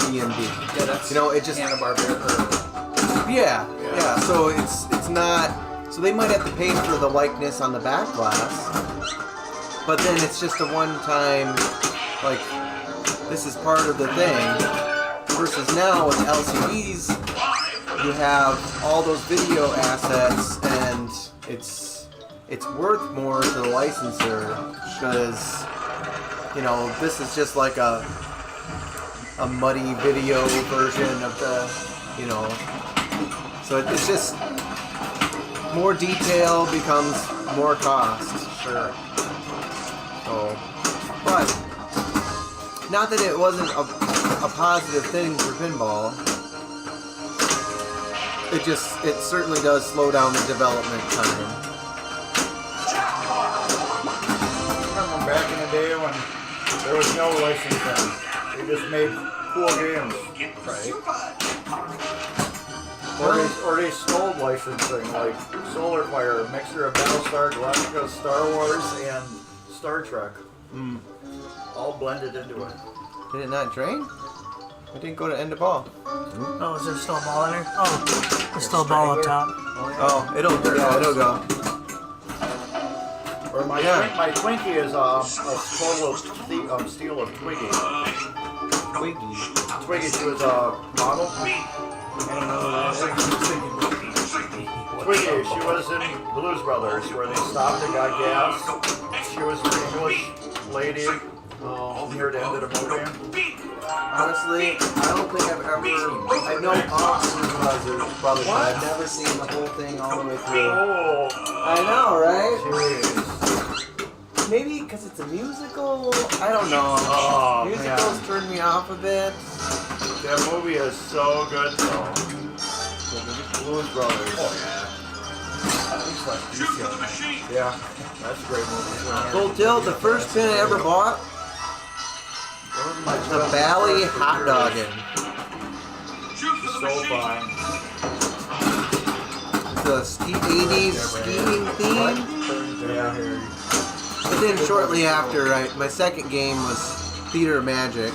D&D. Yeah, that's it just Hanna-Barbera. yeah. So it's not. So they might have to pay for the likeness on the back glass, but then it's just a one-time, like, this is part of the thing. Versus now with LCDs, you have all those video assets, and it's worth more to the licensor because this is just like a muddy video version of the so it's just. More detail becomes more cost. Sure. So, but not that it wasn't a positive thing for pinball. It certainly does slow down the development time. Remember back in the day when there was no licensing, they just made cool games, right? Or they stole licensing, like Solar Fire, a mixture of Battlestar Galactica, Star Wars, and Star Trek. All blended into it. Did it not drain? I didn't go to end the ball. Oh, is there still a ball in there? Oh, there's still a ball up top. Oh, it'll go. Or my Twinkie is a total of steel of Twiggy. Twiggy, she was a model. Twiggy, she was in Blues Brothers, where they stopped and got gas. She was an English lady near the end of the movie. Honestly, I don't think I've ever. I know Blues Brothers, but I've never seen the whole thing all the way through. Oh, I know, right? jeez. Maybe because it's a musical. I don't know. Oh, Musicals man. turn me off a bit. That movie is so good, though. Blues Brothers. Oh, yeah. Yeah, that's a great movie. Full tilt, the first pin I ever bought, the Bally Hot Doggin'. So fine. The 80s skiing theme. Yeah. And then shortly after, my second game was Theater Magic.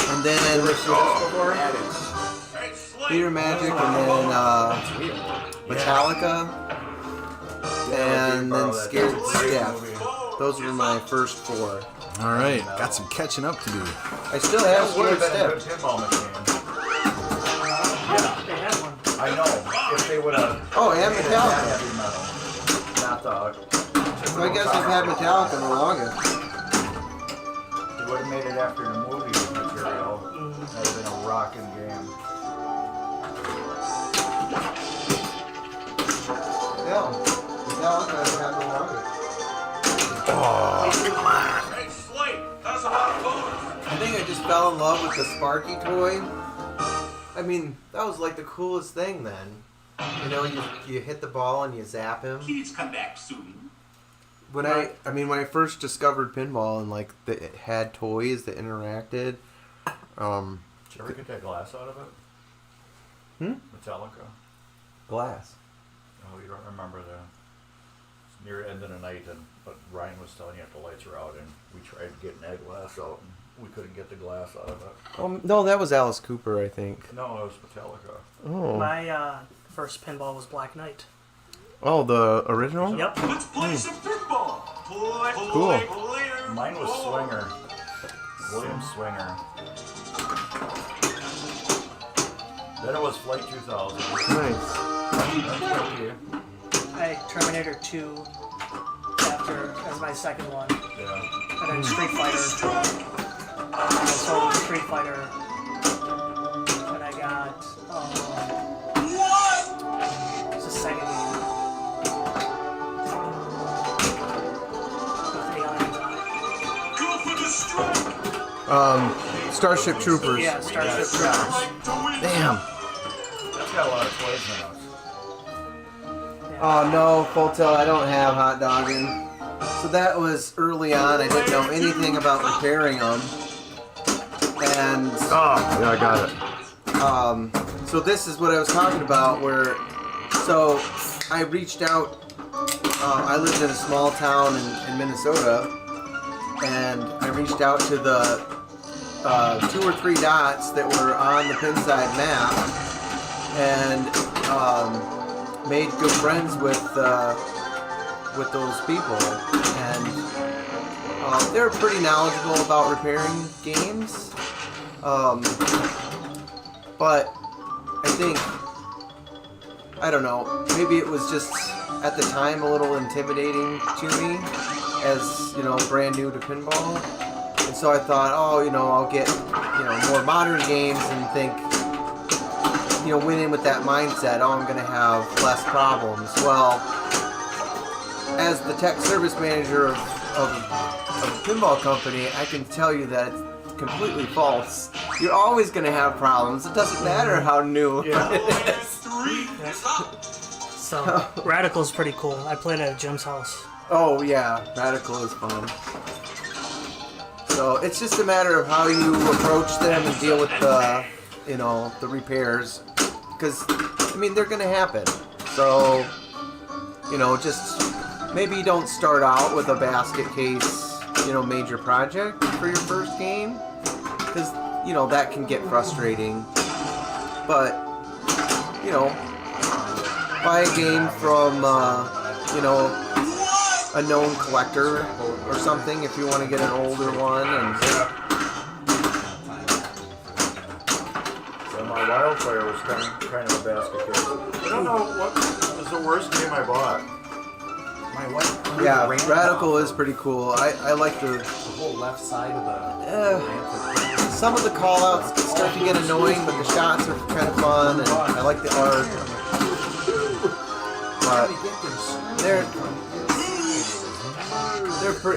And then Theater Magic, and then Metallica, and then Scared Stiff. Those were my first 4. All right, got some catching up to do. I still have Would Scared have been a good Stiff. pinball machine. They had one. I know. If they would have. Oh, and Metallica. Heavy metal. Not the. So I guess I've had Metallica the longest. They would have made it after the movie material. That would have been a rocking game. Yeah, Metallica I've had the longest. Hey, Slate, that's a lot of fun. I think I just fell in love with the Sparky toy. I mean, that was like the coolest thing then. You hit the ball and you zap him. Please come back soon. When I first discovered pinball and like it had toys that interacted. Did you ever get that glass out of it? Metallica. Glass. Oh, you don't remember that? It's near the end of the night, but Ryan was telling you if the lights were out, and we tried getting that glass out, and we couldn't get the glass out of it. No, that was Alice Cooper, I think. No, it was Metallica. Oh. My first pinball was Black Knight. Oh, the original? Yep. Let's play some pinball. Cool. Mine was Swinger. William Swinger. Then it was Flight 2000. Nice. I Terminator 2 after as my second one, Yeah. and then Street Fighter. I sold Street Fighter, and I got it's a Sega game. With aliens on it. Go for the strike. Starship Troopers. Yeah, Starship Troopers. Like to win. Damn. That's got a lot of toys in it. Oh no, Full Tilt, I don't have hot dogging. So that was early on. I didn't know anything about repairing them. And Yeah, I got it. so this is what I was talking about. So I reached out. I lived in a small town in Minnesota, and I reached out to the 2 or 3 dots that were on the Pinside map, and made good friends with those people, and they're pretty knowledgeable about repairing games. But I think, I don't know, maybe it was just at the time a little intimidating to me as, brand new to pinball. And so I thought, I'll get, more modern games and think, went in with that mindset, I'm going to have less problems. Well, as the tech service manager of a pinball company, I can tell you that it's completely false. You're always going to have problems. It doesn't matter how new it is. 3 is up. So Radical's pretty cool. I played at Jim's house. Oh yeah, Radical is fun. So it's just a matter of how you approach them and deal with the, the repairs, because they're gonna happen. So, just maybe you don't start out with a basket case, major project for your first game, because that can get frustrating. But buy a game from a known collector or something if you want to get an older one. And So my Wildfire was kind of a basket case. I don't know what was the worst game I bought. My what? yeah, Ramp Radical off is pretty cool. I like the whole left side of the ramp. some of the callouts start to get annoying, but the shots are kind of fun, and I like the art. But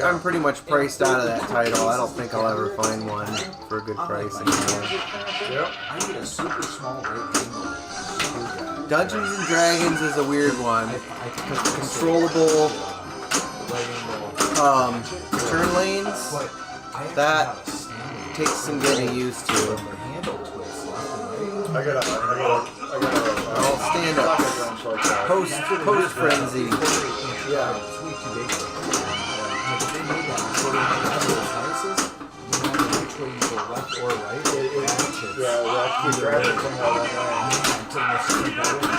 I'm pretty much priced out of that title. I don't think I'll ever find one for a good price anymore. Yep. I need a super small right. Dungeons and Dragons is a weird one. Controllable turn lanes, that takes some getting used to. I got a I'll stand up. bunch like that. Post frenzy. Yeah. It's way too big for it. They made that for which way you go, left or right. Yeah, that's the thing on that.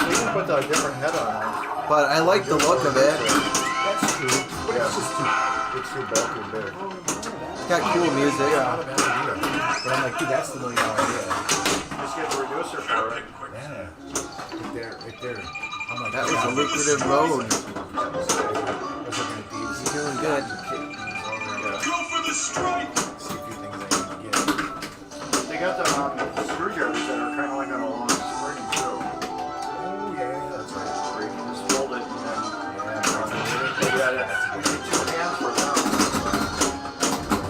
You can put a different head on it. But I like the look of it. That's true. But it's just It's too bulky and big. It's got cool music. not a bad idea. But I'm like, dude, that's the $1 million idea. Just get the reducer for it. Yeah. Right there. I'm like, That was a lucrative mode. What's it gonna be? You're doing good. Go for the strike. See a few things I need to get. They got the screwdrivers that are kind of like on a long spring too. Oh yeah, that's right. Where you can just fold it and then Yeah, they got it. Two hands for them.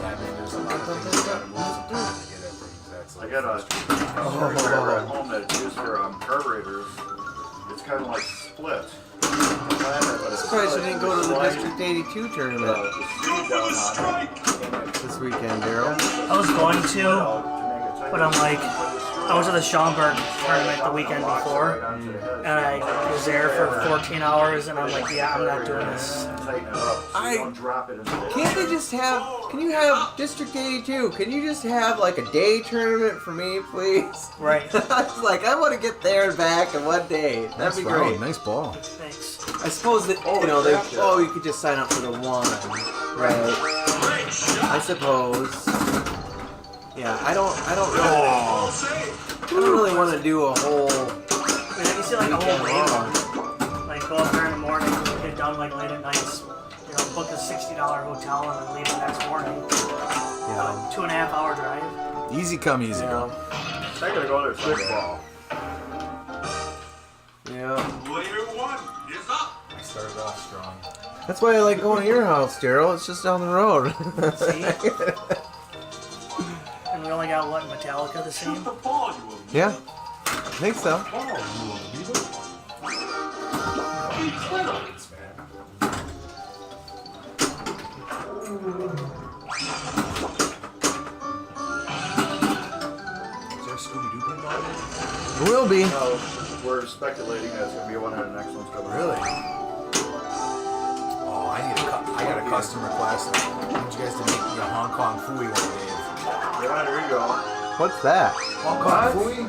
I mean, there's a lot of things you gotta move sometimes to get everything exactly. I got a screwdriver at home that's used for carburetors. It's kind of like split. I'm surprised you didn't go to the District 82 tournament Go for the strike. this weekend, Daryl. I was going to, but I'm like, I went to the Schaumburg tournament the weekend before, and I was there for 14 hours, and I'm like, yeah, I'm not doing this. I don't drop it in there. Can't they just have? Can you have District 82? Can you just have like a day tournament for me, please? Right. I was like, I want to get there and back in one day. That'd Nice be round, great. Nice ball. Thanks. I suppose that you could just sign up for the one, right? I suppose. Yeah, I don't really want to do a whole. I mean, if you see like a whole wave of them, like go up there in the morning, get done like late at night, book a $60 hotel and then leave the next morning. Yeah. 2.5 hour drive. Easy come, easy go. I gotta go there. Quick ball. Yeah. Player one is up. I started off strong. That's why I like going to your house, Daryl. It's just down the road. See? And we only got what, Metallica the same? The ball, you will. Yeah, I think so. It's bad. Is there a Scooby-Doo pinball? It will be. No, we're speculating that it's gonna be one of the next ones coming. Really? Oh, I got a custom request. I want you guys to make me a Hong Kong Fooey one day. Yeah, there you go. What's that? Hong Kong Fooey?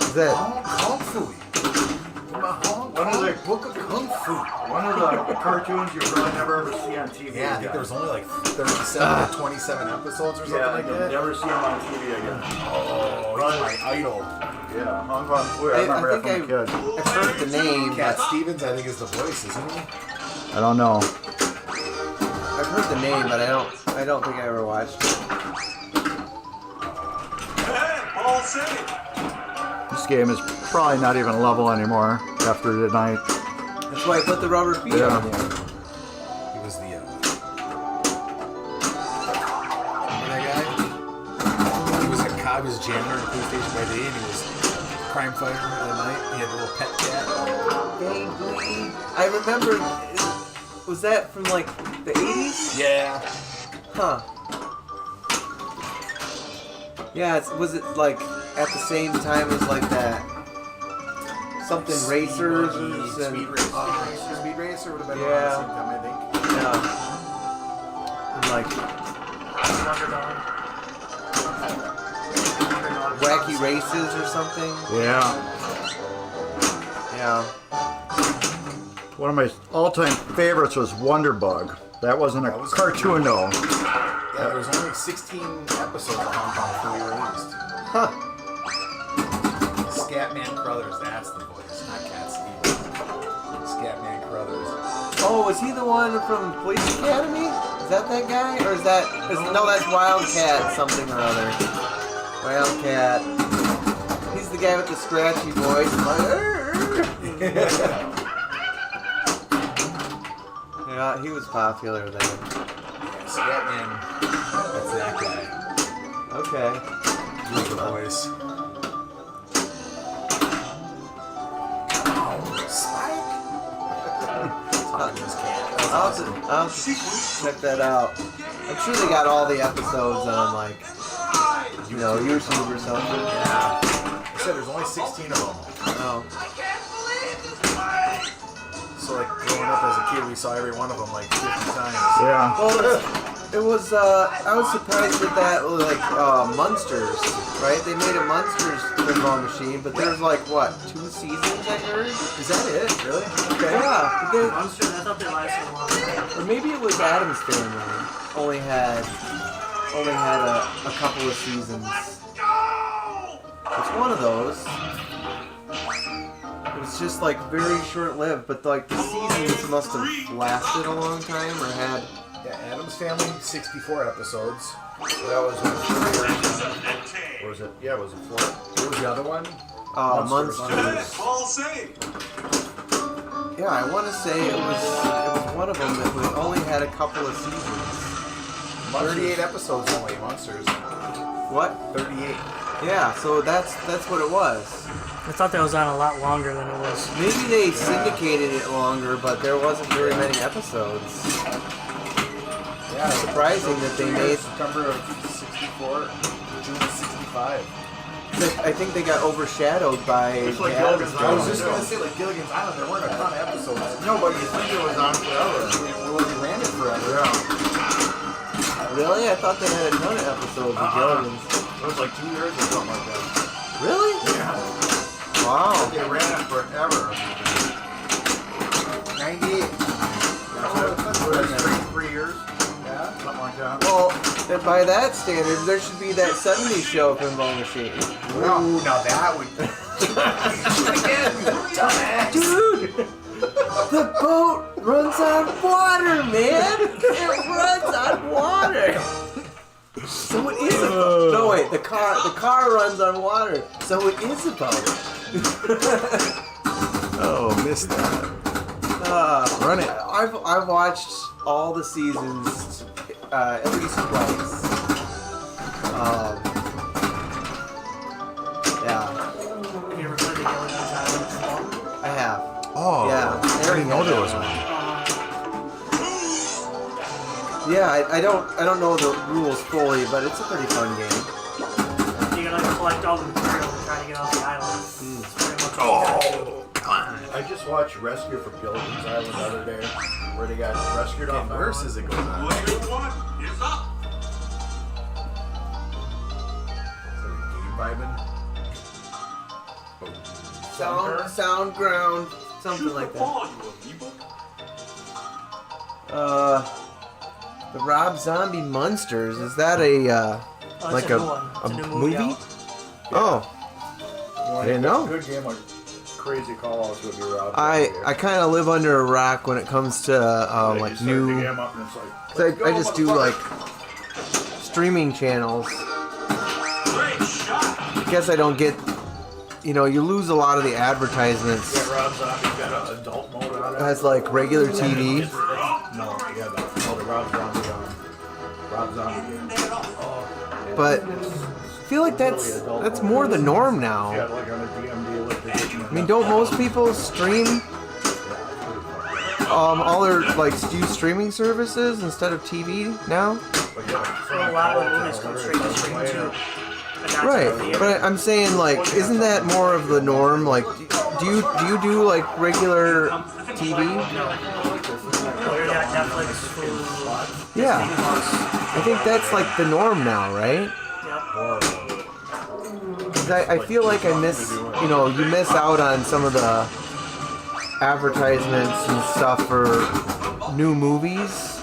Is that? Hong Kong Fooey. Hong One of Kong the- Book of Kung Fu. One of the cartoons you probably never ever see on TV. Yeah, I think there was only like 37 or 27 episodes or something Yeah, like you'll that. never see him on TV again. Oh, he's my idol. Yeah, Hong Kong Fooey. I remember that from a kid. I've heard the name. Cat Stevens, I think, is the voice, isn't he? I don't know. I've heard the name, but I don't think I ever watched it. Hey, ball safe. This game is probably not even level anymore after tonight. That's why I put the rubber feet Yeah. on there. He was the, remember that guy? He was a cop, he was a janitor at the police station by day, and he was a crime fighter at night. He had a little pet cat. I remember. Was that from like the 80s? Yeah. Huh. Yeah, was it like at the same time as like that? Something Racers and Speed Racer. Speed Racer would have been around Yeah. the same time, I think. yeah. And like Underdog. Wacky Races or something. Yeah. Yeah. One of my all-time favorites was Wonderbug. That wasn't a That was- cartoon though. Yeah, there was only 16 episodes of Hong Kong Fooey released. Huh. Scatman Crothers, that's the voice, not Cat Stevens. Scatman Crothers. Oh, was he the one from Police Academy? Is that guy? Or is that... no, that's Wildcat something or other. Wildcat. He's the guy with the scratchy voice. Yeah, he was popular then. Yeah, Scatman, that's that guy. Okay. He's the voice. Oh, Spike! Talking to his cat. That's I'll awesome. have to check that out. I'm sure they got all the episodes on like, YouTube or something. Yeah. I said there's only 16 of them. Oh. So like growing up as a kid, we saw every one of them like 50 times. Yeah. Well, it was. I was surprised that was like Munsters, right? They made a Munsters pinball machine, but there's like what, 2 seasons? I heard. Is that it? Really? Okay. Yeah. But Monsters, I thought they lasted a long time. or maybe it was Adam's Family. Only had a couple of seasons. It's one of those. It was just like very short-lived, but like the seasons must have lasted a long time or had. Yeah, Adam's Family, 64 episodes. That was a or was it? Yeah, it was a 4. What was the other one? Munsters. Ball safe. Yeah, I want to say it was one of them that only had a couple of seasons. 38 episodes only, Monsters. What? 38. Yeah, so that's what it was. I thought that was on a lot longer than it was. Maybe they syndicated it longer, but there wasn't very many episodes. Yeah, Surprising that they made. September of 64, June of 65. I think they got overshadowed by It's like the Addams Gilligan's I was Family. just gonna say, like Gilligan's Island, there weren't a ton of episodes. No, but you think it was on forever. It I thought they had a ton of episodes of Gilligan's. It was like 2 years or something like that. Really? Yeah. Wow. They ran it forever. 98. That's 3 years. Yeah, something like that. Well, and by that standard, there should be that 70s show pinball machine. Ooh, now that would. Dude! The boat runs on water, man! It runs on water! So it is a boat. No, wait, the car runs on water. So it is a boat. Oh, missed that. Run it. I've watched all the seasons at least twice. Yeah, Have you ever played the Gilligan's Island before? I have. Oh, Yeah, I didn't know there was one. Yeah, I don't know the rules fully, but it's a pretty fun game. You gotta like, collect all the material and try to get off the island. It's pretty much what you gotta do. I just watched Rescue from Gilligan's Island the other day, where they got rescued off the Worse as it goes on. Player one is up. So game vibing. Sound ground, something like that. Fall, you amoeba. The Rob Zombie Monsters, is that a Oh, like it's a new one. It's a new movie out. Oh, I didn't know. Good game, like crazy call-outs would be Rob. I kind of live under a rock when it comes to like new. Game up and it's like, So let's go, I just do motherfucker. like streaming channels. Great shot. I guess I don't get, you lose a lot of the advertisements. Yeah, Rob Zombie's got an adult mode on It it. has like regular TV. No, yeah, the Rob Zombie Rob Zombie game. But I feel like that's more the norm now. Yeah, like on a DMD with the I mean, don't most people stream all their like use streaming services instead of TV now? So a lot of the movies come straight to stream too. And that's Right, how the- but I'm saying like, isn't that more of the norm? Like, do you do like regular TV? Well, you got Netflix, Hulu, Yeah, Disney Plus. I think that's like the norm now, right? Yep. 'Cause I feel like I miss, you miss out on some of the advertisements and stuff for new movies.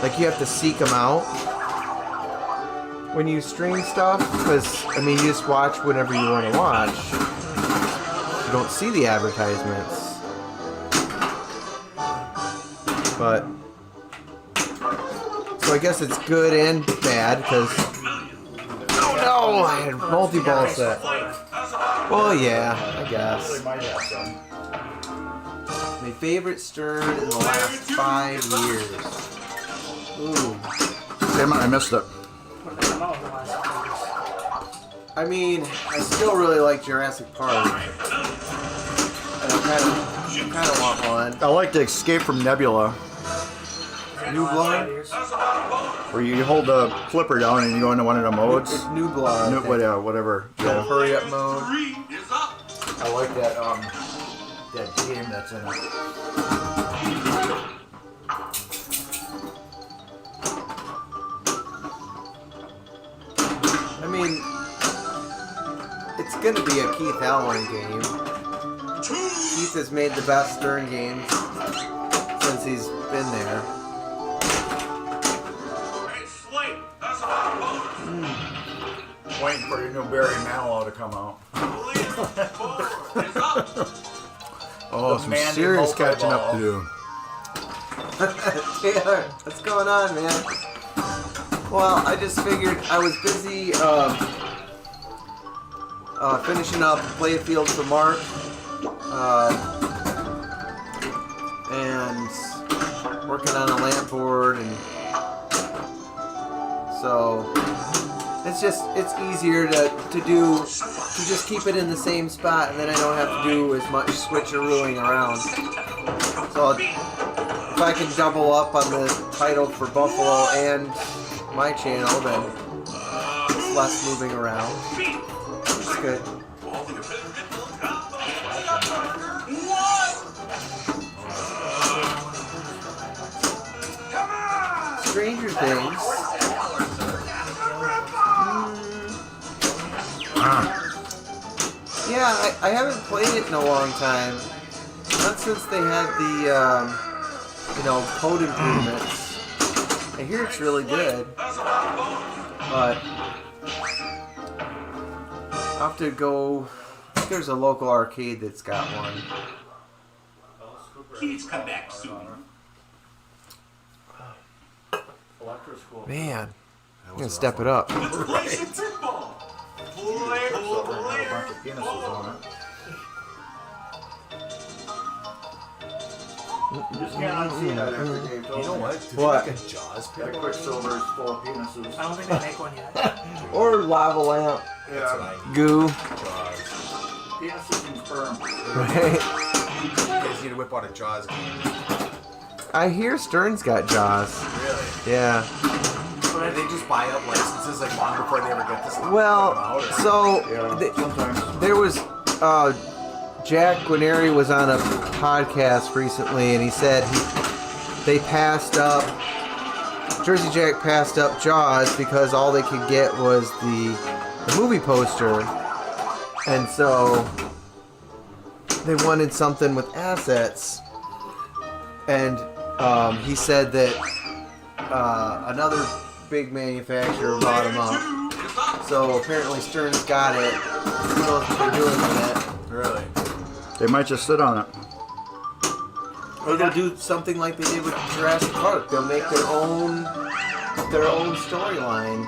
Like you have to seek them out when you stream stuff, because I mean you just watch whenever you want to watch. You don't see the advertisements. But so I guess it's good and bad because. Oh no! I had a multi-ball set. Well, yeah, I guess. might have some. My favorite Stern in the last 5 years. Ooh. Damn it, I missed it. When they come out in the last couple years. I mean, I still really like Jurassic Park. And I kind of want one. I like to Escape from Nebula, New Blood? where you hold the flipper down and you go into one of the modes. It's New Blood. No, whatever. Yeah, hurry up mode. Three is up. I like that game that's in it. I mean, it's gonna be a Keith Allen game. Keith has made the best Stern games since he's been there. Hey, Slate, that's a bonus. Waiting for your new Barry Manilow to come out. Four is up. Oh, The some man in serious catching up to do. Taylor, what's going on, man? Well, I just figured I was busy finishing up Playfield for Mark, and working on a lamp board, and so it's easier to just keep it in the same spot, and then I don't have to do as much switcherooing around. So if I can double up on the title for Buffalo and my channel, then it's less moving around. It's good. Stranger Things Yeah, I haven't played it in a long time. Not since they had the, code improvements. I hear it's really good. But I'll have to go. I think there's a local arcade that's got one. Please come back soon. Electric school. Man, I'm gonna step it up. Play some pinball. Play So over they had a bunch of there. penises on it. You just can't unsee that after Dave told You know me. what? Did What? they make a Jaws That pinball? Quicksilver is full of penises. I don't think they make one yet. Or lava lamp. That's what Yeah. I need. Goo. Jaws. Penises and sperm. Right. You guys need to whip out a Jaws game. I hear Stern's got Jaws. Really? Yeah. Did they just buy up licenses like long before they ever get this stuff? Well, out, or- so Yeah, sometimes. there was Jack Culinary was on a podcast recently, and he said they passed up. Jersey Jack passed up Jaws because all they could get was the movie poster, and so they wanted something with assets. And he said that another big manufacturer bought him up. So apparently Stern's got it. Who knows what they're doing with it? Really? They might just sit on it. Or they'll do something like they did with Jurassic Park. They'll make their own storyline.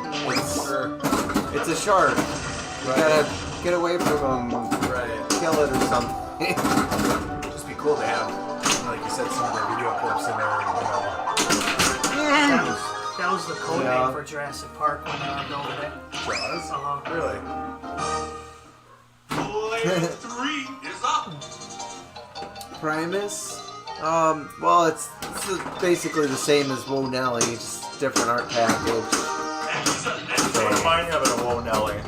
It's a shark. You gotta get away from them, Right. kill it or something. Just be cool to have, like you said, some of the video clips in there. That was the code Yeah. name for Jurassic Park when they were building it. Jaws? Uh-huh. Really? Player 3 is up. Primus. Well, it's basically the same as Whoa Nelly, just different art package. I wouldn't mind having a Whoa Nelly.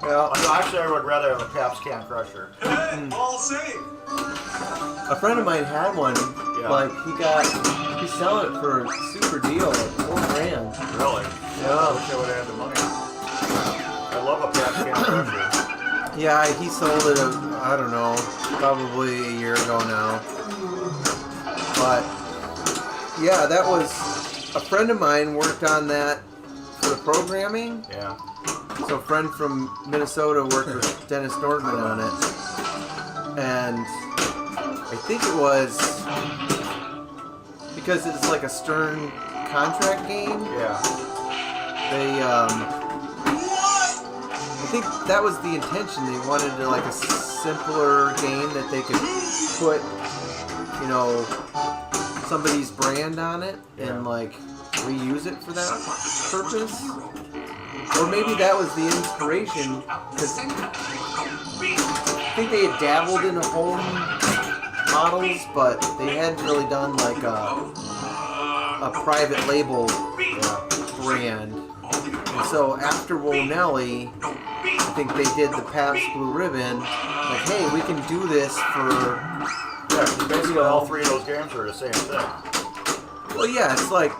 Well, Actually, I would rather have a Pabst Can Crusher. Hey, all safe. a friend of mine had one. Yeah. Like he's selling it for a super deal, like $4,000. Really? I Yeah. wish I would have had the money. I love a Pabst Can Crusher. Yeah, he sold it. I don't know, probably a year ago now. But yeah, that was a friend of mine worked on that for the programming. Yeah. So a friend from Minnesota worked with Dennis Nordman on it. And I think it was because it's like a Stern contract game. Yeah. They, I think that was the intention. They wanted to, like a simpler game that they could put, somebody's brand on it and like reuse it for that purpose. Or maybe that was the inspiration, because I think they had dabbled in home models, but they hadn't really done like a private label brand. And so after Whoa Nelly, I think they did the Pabst Blue Ribbon. Like, hey, we can do this for. Yeah, 'cause basically all three of those games are the same thing. Well, yeah, it's like.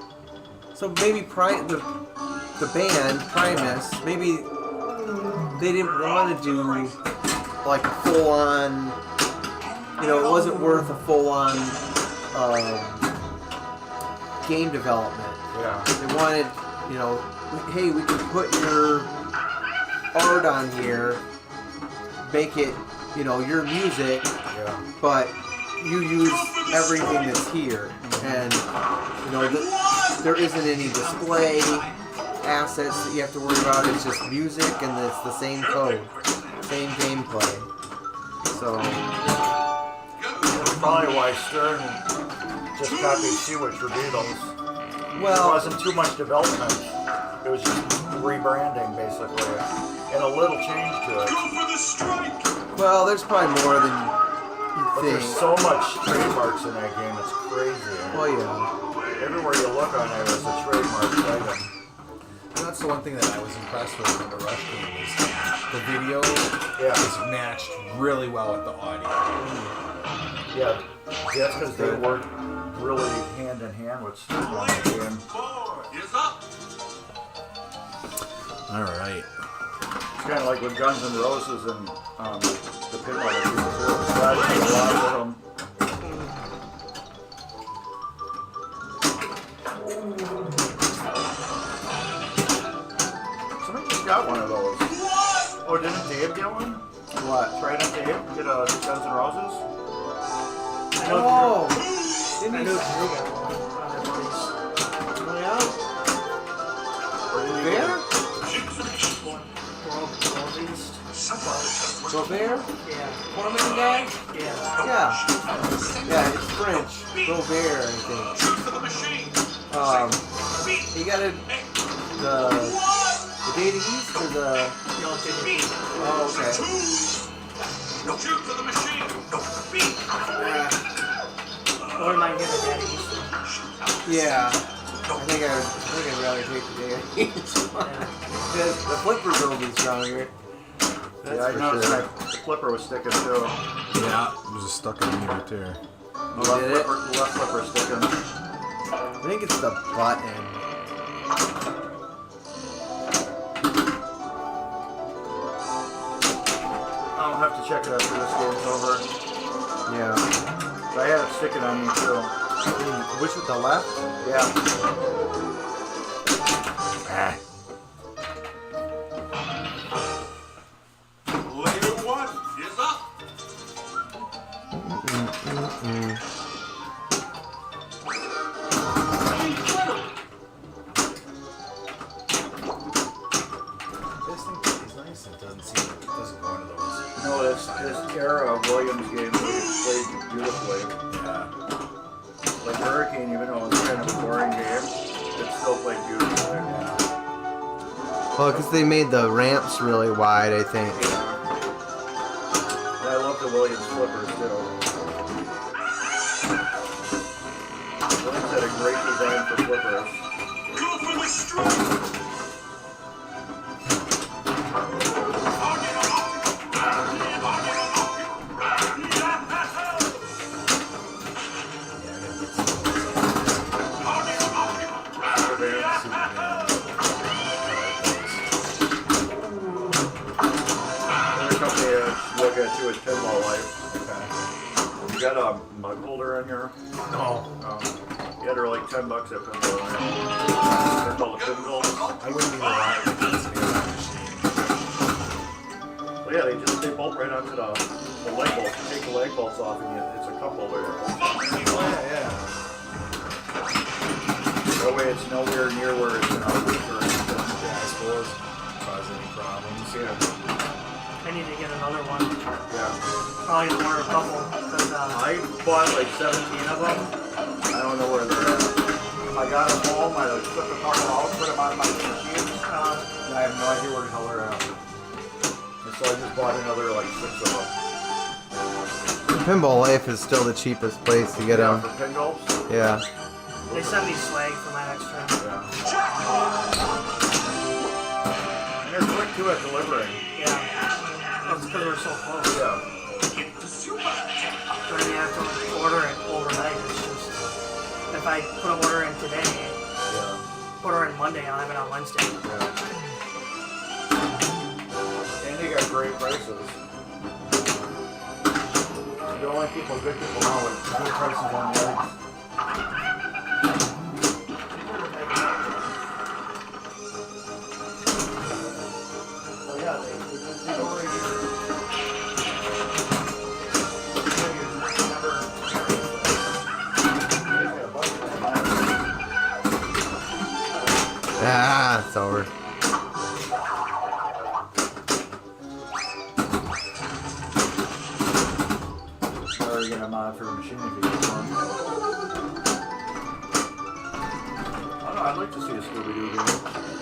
So maybe the band Primus, maybe they didn't want to do like a full-on. It wasn't worth a full-on game development. Yeah. They wanted, hey, we can put your art on here, make it, your music, but you use everything that's here. And, there isn't any display assets that you have to worry about. It's just music and it's the same code, same gameplay. So, That's probably why Stern just copied Sea-Witch for Beatles. There well, wasn't too much development. It was just rebranding, basically, and a little change to it. Go for the strike. well, there's probably more than But you there's think. so much trademarks in that game, it's crazy. Well, yeah. Everywhere you look on it is a trademark item. And that's the one thing that I was impressed with in the Rush game is the video is matched really well with the audio. Yeah, that's because they work really hand in hand with Stern on the game. 4 is up. All right. It's kind of like with Guns N' Roses and the pinball machine too. Glad to do a lot with them. Somebody just got one of those. Oh, didn't Dave get one? What? Try it on Dave? Get a Guns N' Roses? I know Oh! Drew, I know Drew got one on their buddies. Oh, yeah? Or did you Bear? One World Beast. Robert? Yeah. Foreman guy? Yeah. Yeah. Yeah, it's French. Robert, I think. He got it the Data East or the... The old Diggy. Oh, okay. Shoot for the machine. I wouldn't mind getting a Daddy East. Yeah. I think I'd rather take the Data East. The flippers will be stronger. That's Yeah, I for noticed sure. my flipper was sticking too. Yeah, it was just stuck on me right there. The left flipper sticking. I think it's the button. I'll have to check it after this game's over. Yeah. But I had it sticking on me too. Which with the left? Yeah. Ah. Layer one is up. This thing plays nice. It doesn't seem like it doesn't go into those. No, this era of Williams games played beautifully. Yeah. Like Hurricane, even though it's kind of a boring game, it still played beautifully. Well, because they made the ramps really wide, I think. And I love the Williams flippers too. Williams had a great design for flippers. Go for the strike. Another company look at you at Pinball Life. You got a mug holder on your? No. Yeah, they're like $10 at Pinball Life. They're called the Pinballs. I wouldn't even lie with this machine. Well, yeah, they bolt right onto the leg bolts. You take the leg bolts off and it's a cup holder. Oh, yeah. That way it's nowhere near where it's an outlet or anything. Yeah, I suppose. Cause any problems. Yeah. I need to get another one. Yeah. Probably gonna order a couple. Because, I bought like 17 of them. I don't know where they're at. I got them home. I took a couple out, put them on my machines. And I have no idea where the hell they're at. And so I just bought another like 6 of them. Pinball Life is still the cheapest place to get Yeah, them. for Pinballs. Yeah. they sent me swag for my next term. Yeah. And they're quick too at delivering. Yeah. That's because we're so close. Yeah. But then you have to order it overnight. It's just, if I put an order in today, Yeah. order in Monday, I'll have it on Wednesday. Yeah. And they got great prices. The only good people know is good prices on legs. Oh yeah, they go right here. Ah, it's over. Or you get a mod for the machine if you get one. I don't know, I'd like to see a Scooby-Doo game.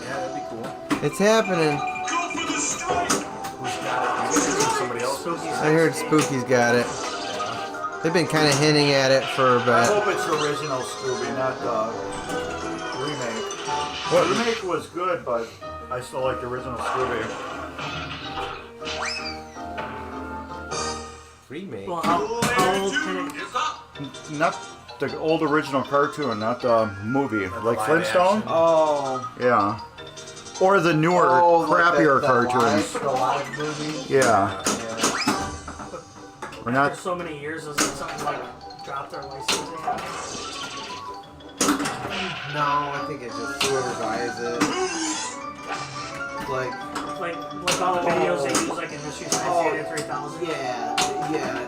Yeah, that'd be cool. It's happening. Go for the strike. Who's got it? Is it somebody else? I heard Spooky's got it. They've been kind of hinting at it for a I bit. hope it's the original Scooby, not the remake. What? The remake was good, but I still like the original Scooby. Remake? Well, how old can it? Is up. Not the old original cartoon, not the movie. Like live Flintstone? action. Oh. Yeah. Or the newer, crappier cartoons. The live movie. Yeah. We're After not. so many years, is it something like dropped their licensing? No, I think it just whoever buys it. Like all the videos they use, like in Mystery Science Theater 3000. yeah.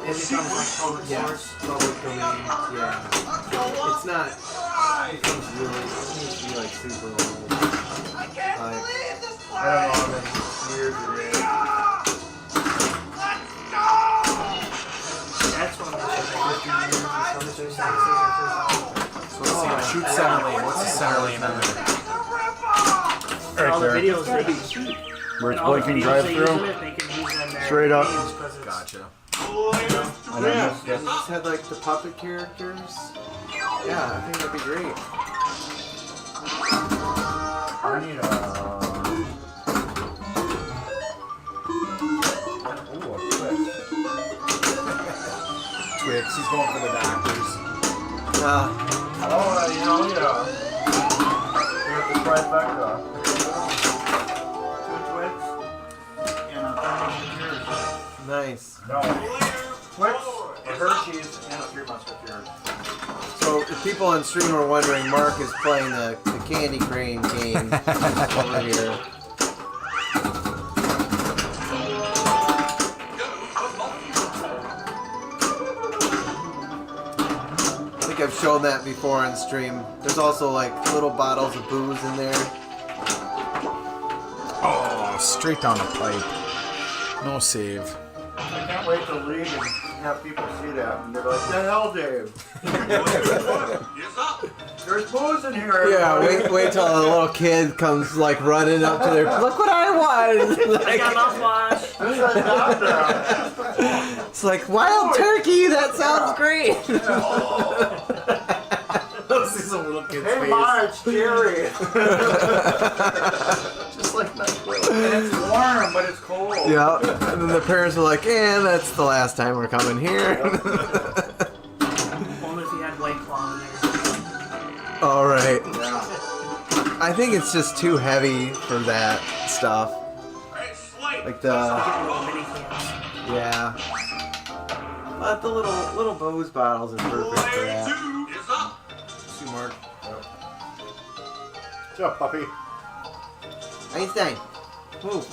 It becomes like public source. Public domain. Yeah. It's not. It becomes really. It needs to be like super old. I can't Like, believe this I don't know how place! many years it is. Let's go! That's when they should make 50 years or Mystery Science Theater 3000. So let's see. Shoot center lane. What's the center lane on there? It's a rip-off! And all the there. videos they Where it's all the blinking videos drive they use in through. it, they can use in their Straight up. games 'cause it's- Gotcha. Yeah. It just had like the puppet characters. Yeah, I think that'd be great. I need a. Ooh, a Twix. Twix. He's going for the doctors. Oh, you know, yeah. You have the trifecta. 2 Twix and a Hershey's. Nice. No. Twix, a Hershey's, and a 3 Musketeers. So if people on stream are wondering, Mark is playing the Candy Crane game over here. I think I've shown that before on stream. There's also like little bottles of booze in there. Oh, straight down the pipe. No save. I can't wait to leave and have people see that. And they're like, the hell, Dave? There's booze in here. Yeah, everybody." wait till a little kid comes like running up to their. Look what I want! I got mouthwash. Who said that? It's like wild turkey. That sounds great. See some little kid's Hey, Ma, it's Jerry. Just like NyQuil. And it's warm, but it's cold. Yeah, and then the parents are like, "And that's the last time we're coming here." Only if you had White Claw in there. All right. Yeah. I think it's just too heavy for that stuff. Like the Get little mini cans. yeah. But the little Bose bottles are perfect for that. See, Mark. What's up, puppy? Einstein, move.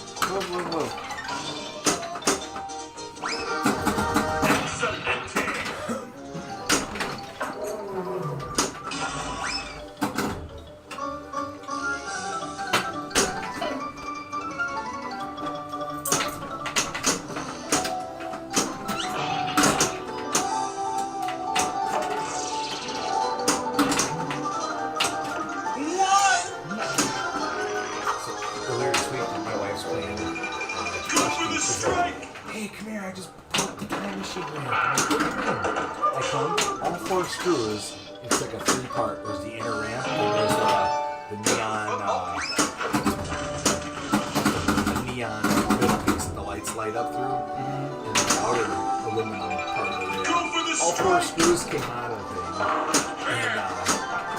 Earlier this week, my wife's playing. She's like, hey, come here, I just broke the time machine ramp. I come, all 4 screws, it's like a 3-part. There's the inner ramp, and there's the neon middle piece that the lights light up through, and the outer aluminum part of the ramp. All 4 screws came out of the thing, and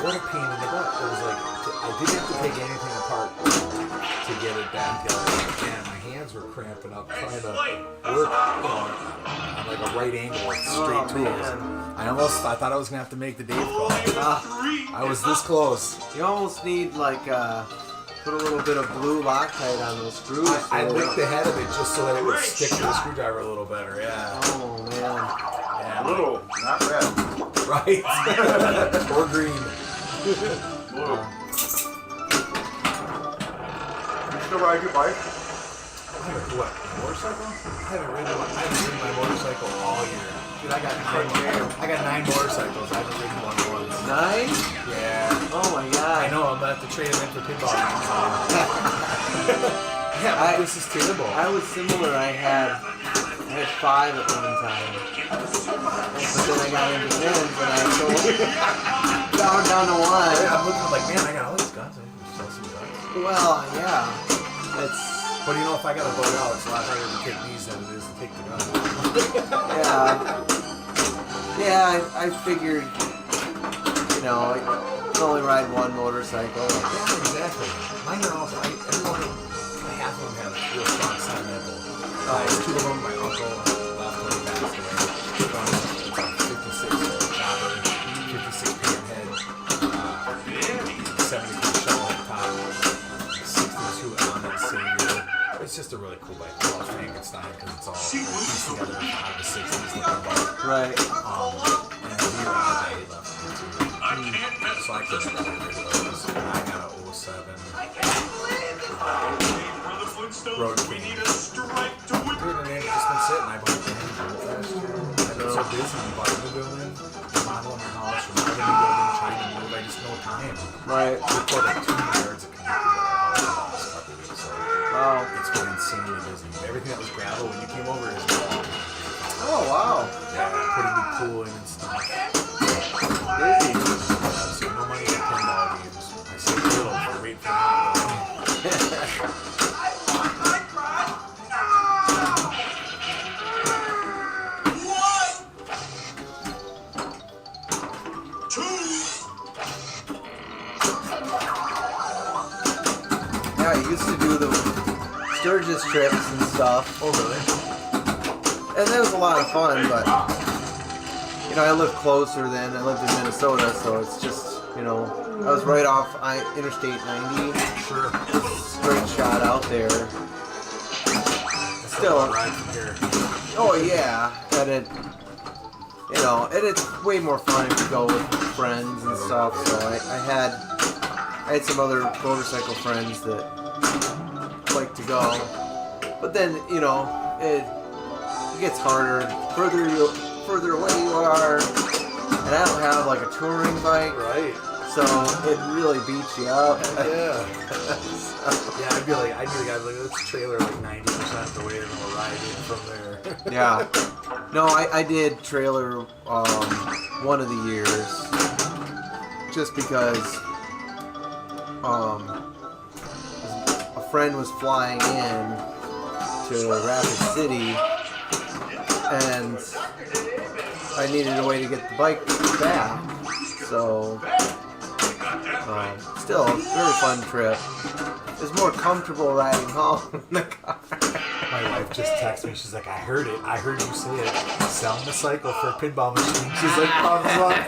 what a pain in the butt. It was like, I didn't have to take anything apart to get it back together. And my hands were cramping up trying to work on like a right angle with straight tools. I thought I was gonna have to make the Dave call. I was this close. You almost need like put a little bit of blue Loctite on those screws. I so they licked the head of it just so that it would stick to the screwdriver a little better. Yeah. Oh man. Yeah. Blue, not red. Right. Or green. Blue. You still ride your bike? What? Motorcycle? I haven't ridden my motorcycle all year. Dude, I got 9 motorcycles. I haven't ridden one once. 9? Yeah. Oh my god. I know, I'm gonna have to trade them in for pinball. Yeah, this is terrible. I was similar. I had 5 at one time. But then I got into Vins and I sold down to 1. I'm looking like, man, I got all these guns. I can sell some guns. Well, yeah. It's But you know, if I got a boat out, it's a lot harder to take these than it is to take the gun. yeah. Yeah, I figured, you know, can only ride one motorcycle. Yeah, exactly. Mine are all, everyone, half of them have real strong sentimental. There's two of them, my uncle left when he passed away. It's a 56 chopper, 56 panhead, 70 shovel on top, 62 element savior. It's just a really cool bike. I love Frankenstein because it's all pieced together out of the 60s looking bike. Right. And we were on the day left me too. So I couldn't get rid of those. I got a 07. Road King. Dude, and they've just been sitting. I bought the engine last year. I've been so busy. We bought a new building, remodeling our house, remodeling the building, trying to move. I just no time. Right. We put like 2 yards of concrete over the house last couple of weeks. So Wow. it's been insanely busy. Everything that was gravel when you came over is gravel. Oh, wow. Yeah, putting new cooling and stuff. Busy. So no money in pinball games. I saved a little for waiting for that. Yeah, I used to do the Sturgis trips and stuff. Oh, really? And that was a lot of fun, but, you know, I lived closer then. I lived in Minnesota, so it's just, you know, I was right off Interstate 90. Sure. Straight shot out there. Still. Right from here. Oh, yeah. And it, you know, and it's way more fun if you go with friends and stuff. So I had some other motorcycle friends that like to go. But then, you know, it gets harder further away you are, and I don't have like a touring bike, Right. so it really beats you up. Yeah. Yeah, I'd be the guy like, let's trailer like 90% the way and we'll ride in from there. Yeah. No, I did trailer one of the years just because a friend was flying in to Rapid City and I needed a way to get the bike back. So still a very fun trip. It's more comfortable riding home in the car. My wife just texted me. She's like, I heard it. I heard you say it. Selling the cycle for a pinball machine. She's like, thumbs up.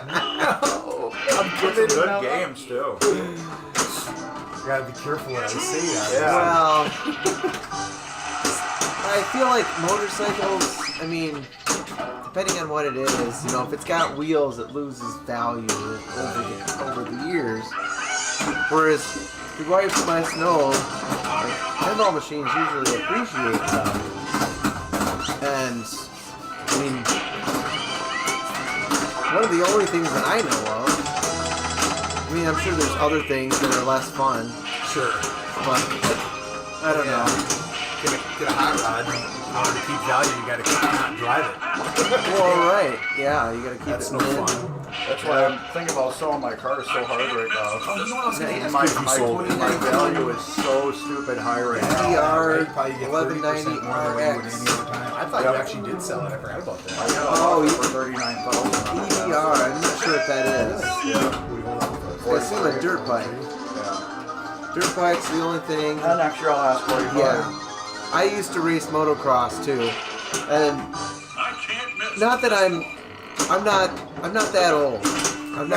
No. I'm It's good games too. You gotta be careful when I say that. Yeah. Well, I feel like motorcycles, I mean, depending on what it is, you know, if it's got wheels, it loses value over the years. Whereas your wife must know, like, pinball machines usually appreciate them. And, I mean, one of the only things that I know of, I mean, I'm sure there's other things that are less fun, Sure. but I don't know. Get a hot rod. In order to keep value, you gotta not drive it. Well, right, yeah, you gotta keep That's it no in. fun. That's why I'm thinking about selling my car so hard right now. Oh, you know what I was gonna ask My you if you sold it? value is so stupid high right now. DR You probably get 30% more than what you would any other time. I thought you actually did sell it. I forgot about that. I got a Oh, lot for $39,000. EDR, I'm not sure what that is. Yeah. It's still a dirt bike. Yeah. Dirt bike's the only thing. And next year I'll ask 45. Yeah. I used to race motocross too. And not that I'm not that old. I'm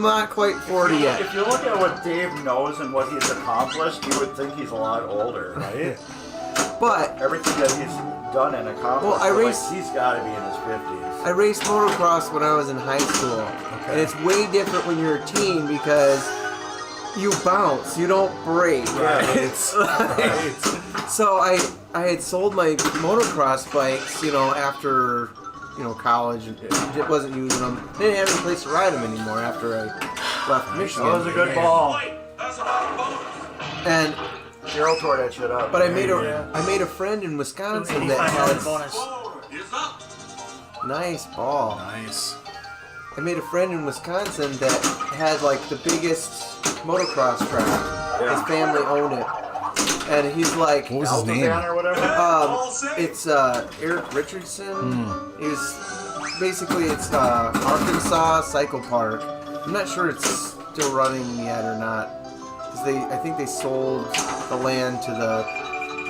not quite 40 yet. If you look at what Dave knows and what he's accomplished, you would think he's a lot older, right? But Everything that he's done and accomplished, Well, I like, raced- he's got to be in his 50s. I raced motocross when I was in high school. And it's way different when you're a teen because you bounce, you don't brake. Right. So I had sold my motocross bikes, you know, after, you know, college. It wasn't using them. Didn't have any place to ride them anymore after I left Michigan. That was a good ball. And Gerald tore that shit up. but I made a friend in Wisconsin that $85 has bonus. nice ball. Nice. I made a friend in Wisconsin that had like the biggest motocross track. Yeah. His family owned it, and he's like, What was his Alpha name? Van or whatever. it's Eric Richardson. He was basically it's Arkansas Cycle Park. I'm not sure it's still running yet or not. Cause I think they sold the land to the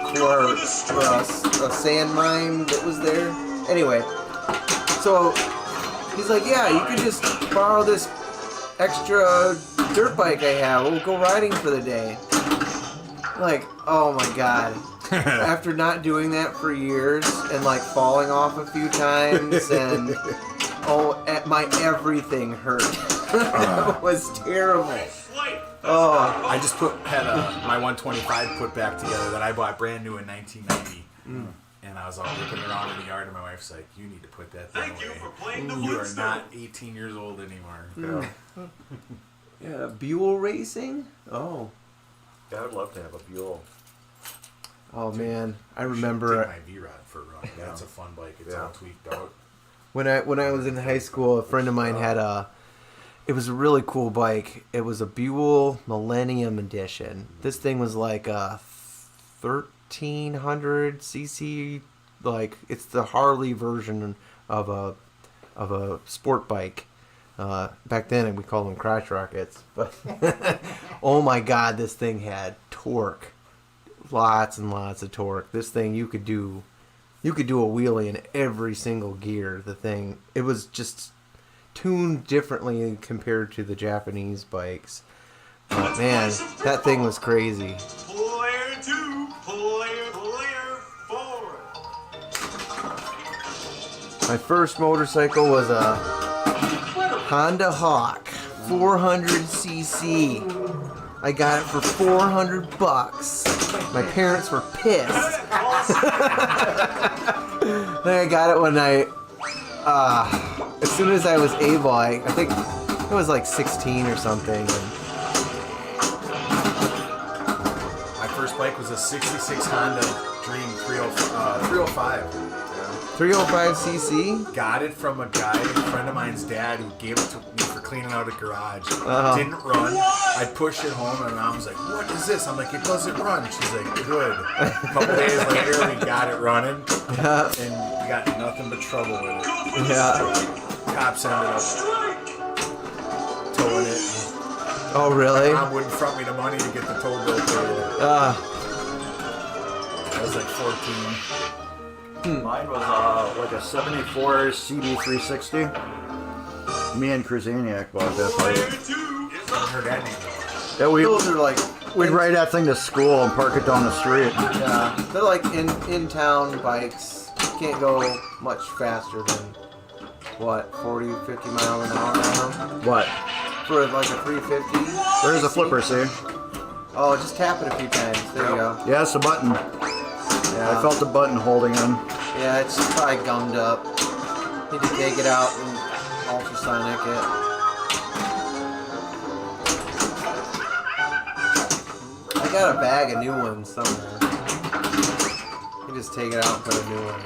a sand mine that was there. Anyway, so he's like, yeah, you could just borrow this extra dirt bike I have. We'll go riding for the day. Like, oh my god. After not doing that for years and like falling off a few times and my everything hurt. It was terrible. Oh, I just had my 125 put back together that I bought brand new in 1990. And I was all looking around in the yard and my wife's like, you need to put that thing away. You are not 18 years old anymore. yeah, Buell Racing? Oh. Yeah, I'd love to have a Buell. Oh man, I You should remember take my V-Rod for a run. That's a fun bike. It's all tweaked out. when I was in high school, a friend of mine had it was a really cool bike. It was a Buell Millennium Edition. This thing was like a 1300 cc, like it's the Harley version of a sport bike. Back then we called them crotch rockets, but oh my god, this thing had torque. Lots and lots of torque. This thing you could do a wheelie in every single gear. The thing, it was just tuned differently compared to the Japanese bikes. But man, that thing was crazy. Player 2, player 4. My first motorcycle was a Honda Hawk 400cc. I got it for $400. My parents were pissed. Then I got it when as soon as I was able, I think I was like 16 or something. And My first bike was a 66 Honda Dream 305. 305cc? Got it from a friend of mine's dad, who gave it to me for cleaning out a garage. Didn't run. I pushed it home, and my mom was like, "What is this?" I'm like, "It doesn't run." She's like, "Good." A couple days later, we got it running, Yeah. and we got nothing but trouble with it. Yeah. Cops ended up towing it. Oh, really? Mom wouldn't front me the money to get the tow bill paid. I was like 14. Mine was like a 74 CB360. Me and Kruzaniak bought that bike. I heard that name. Yeah, Those are like, we'd ride that thing to school and park it down the street. yeah, they're like in-town bikes. You can't go much faster than, what, 40, 50 miles an hour now? What? For like a 350? There's a flipper, see? Oh, just tap it a few times. There you go. Yeah, it's a button. Yeah. I felt the button holding in. Yeah, it's probably gummed up. Need to take it out and ultrasonic it. I got a bag of new ones somewhere. You just take it out and put a new one in.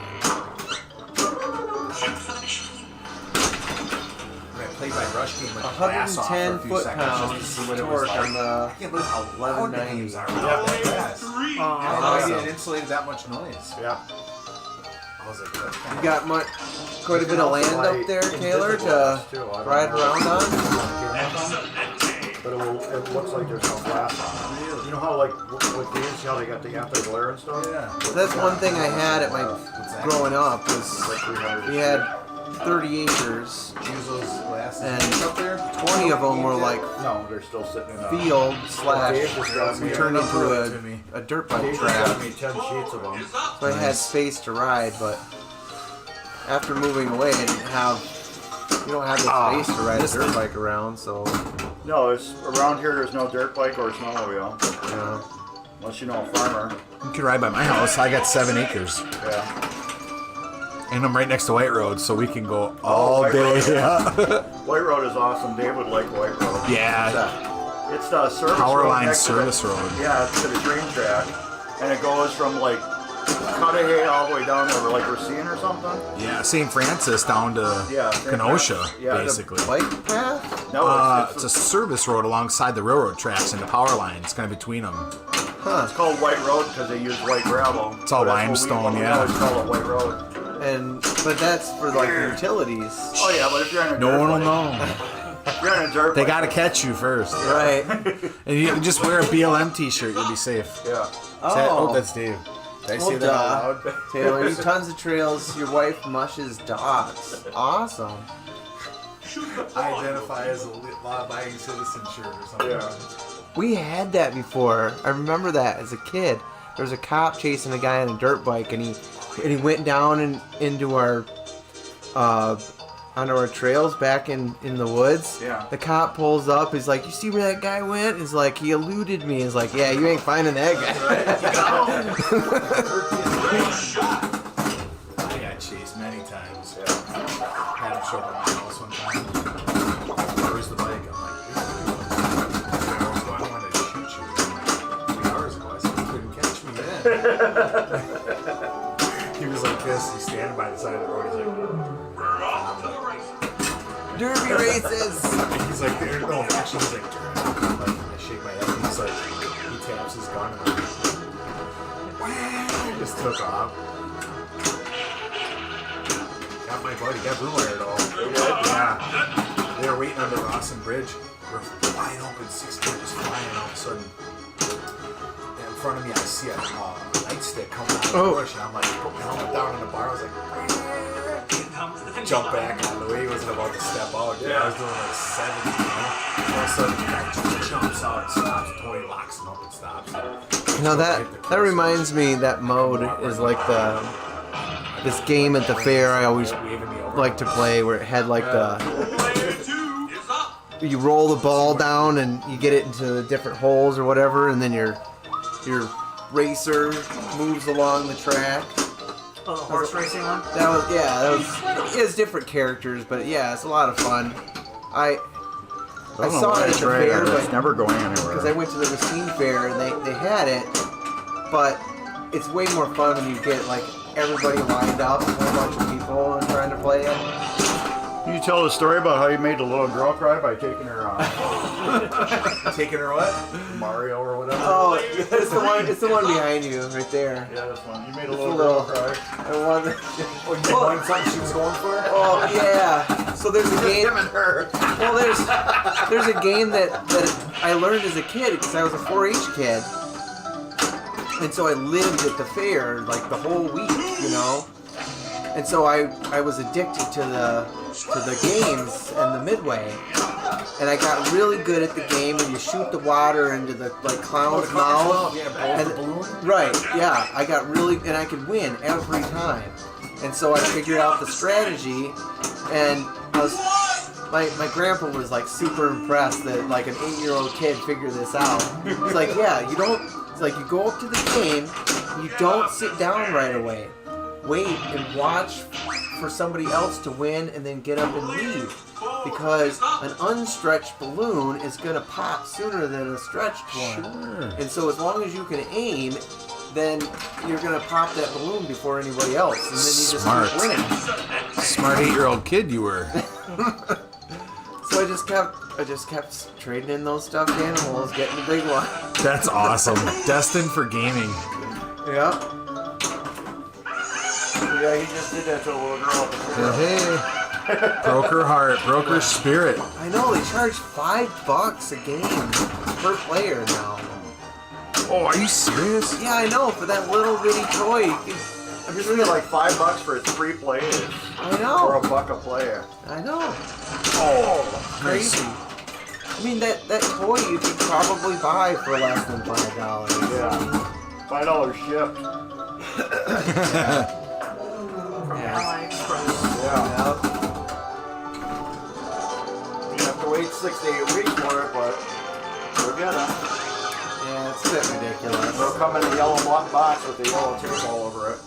I played my rush game with the glass off for a 110 few seconds just to foot-pounds see what it was torque like. on the I can't believe how loud the games 1190. are. That fast. I had no idea it insulated that much noise. Yeah. I was like, that's kind You got quite a bit of land up there, Taylor, to ride around on? But it looks like there's no glass on it. You know how, like, with these, how they got the anti-glare and stuff? Yeah. That's one thing I had at my growing up was Like 300. we had 30 acres Use those glasses. and up there? 20 of them were like No, they're still sitting in a field slash Dave just got me turned into to me. a dirt bike Dave just got track. me 10 sheets of them. So I had space to ride, but after moving away, I didn't have. You don't have the space to ride a dirt bike around, so No, it's around here. There's no dirt bike or snowmobile, you know. unless you know a farmer. You can ride by my house. I got 7 acres. Yeah. And I'm right next to White Road, so we can go all White day. Road, Yeah. White Road is awesome. Dave would like White Road. Yeah. It's the service Power road line next to service the, road. Yeah, it's to the train track, and it goes from like Cudahy all the way down over like Racine or something. Yeah, St. Francis down to Yeah, Kenosha, yeah, the basically. Bike path? No, It's a service road alongside the railroad tracks and the power lines, kind of between them. it's called White Road because they use white gravel. It's all But that's what we limestone, want to yeah. know, It's called a White Road. but that's for like utilities. Oh yeah, but if you're in a No dirt one will bike- know. if you're in a dirt They bike- gotta catch you first. Right. And you can just wear a BLM t-shirt, you'll be safe. Yeah. Oh, that's Dave. Did I say that out loud? Taylor, you tons of trails. Your wife mushes dogs. Awesome. I identify as a law-abiding citizen shirt or something. Yeah. We had that before. I remember that as a kid. There was a cop chasing a guy on a dirt bike, and he went down into our onto our trails back in the woods. Yeah. The cop pulls up. He's like, "You see where that guy went?" He's like, "He eluded me." He's like, "Yeah, you ain't finding that guy." I got chased many times. Had him show up at my house one time. Where's the bike? I'm like, this is good. I wanted to shoot you 3 hours ago. I said, you couldn't catch me then. He was like this. He's standing by the side of the road. He's like, Derby races. he's like, there. No, actually, he's like, turn. Like, I shake my head. And he's like, he taps his gun and I'm like, just took off. Got my buddy, got blue wired all. Yeah. They were waiting on the Rawson Bridge. We're flying open, 6 kids just flying, and all of a sudden, in front of me, I see a nightstick coming out of the bush, and I'm like, put my helmet down on the bar. I was like, jump back on the way. He wasn't about to step out. Yeah. I was doing like 70, you know? All of a sudden, the guy just jumps out and stops. Tony locks him up and stops. You know, that reminds me, that mode is like this game at the fair I always like to play, where it had like you roll the ball down and you get it into the different holes or whatever, and then your racer moves along the track. Oh, the horse racing one? It has different characters, but yeah, it's a lot of fun. I saw it at the fair, It's but never going because I anywhere. went to the Racine Fair and they had it, but it's way more fun when you get like everybody lined up, a whole bunch of people and trying to play it. Can you tell the story about how you made the little girl cry by taking her Taking her what? Mario or whatever? Oh, it's the one behind you, right there. Yeah, this one. You made a It's little a girl little- cry. The one that, Oh, you wanted something she was going for? oh yeah. So there's a game. Him and her. Well, there's a game that I learned as a kid because I was a 4-H kid, and so I lived at the fair like the whole week, you know. And so I was addicted to the games and the midway, and I got really good at the game. And you shoot the water into the clown's mouth. Yeah, blow And- the balloon. Right, yeah, I got really, and I could win every time. And so I figured out the strategy, and my grandpa was like super impressed that like an 8-year-old kid figured this out. He's like, yeah, it's like you go up to the game, you don't sit down right away. Wait and watch for somebody else to win and then get up and leave. Because an unstretched balloon is going to pop sooner than a stretched one. Sure. And so as long as you can aim, then you're going to pop that balloon before anybody else. And then you just Smart. keep winning. Smart 8-year-old kid you were. So I just kept trading in those stuffed animals, getting the big one. That's awesome. Destined for gaming. Yep. Yeah, he just did that to a little girl. Hey. Broke her heart, broke her spirit. I know, they charge $5 a game per player now. Oh, are you serious? Yeah, I know, for that little bitty toy. I'm just thinking like $5 for its 3 players. I Or know. $1 a player. I know. Oh, Crazy. I mean, that toy you could probably buy for less than $5. yeah. $5 shipped. Ally Express. Yeah. Yep. You have to wait 6 to 8 weeks for it, but we'll get it. Yeah, it's a bit ridiculous. They'll come in a yellow black box with the yellow tape all over it.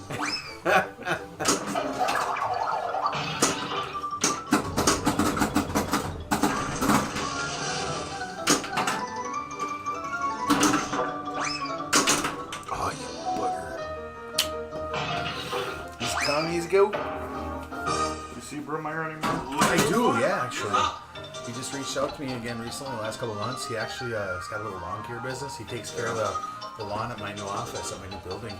Oh, you booger. These commies go. You see Brewmeyer anymore? I do, yeah, actually. He just reached out to me again recently, the last couple of months. He actually has got a little lawn care business. He takes care of the lawn at my new office, at my new building.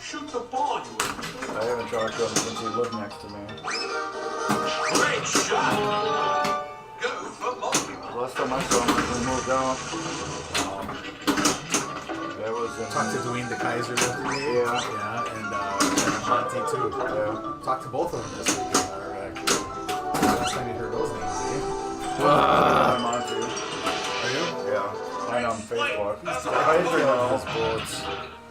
Shoot the ball, you idiot. I haven't talked to him since he lived next to me. Great shot. Go for multi. Last time I saw him, we moved out. That was in... Talked to Dwayne the Kaiser the other day. Yeah. And Monty too. Yeah. Talked to both of them this week. Last time you heard those names, I'm on to. Are you? Yeah. I'm on Facebook. His boats.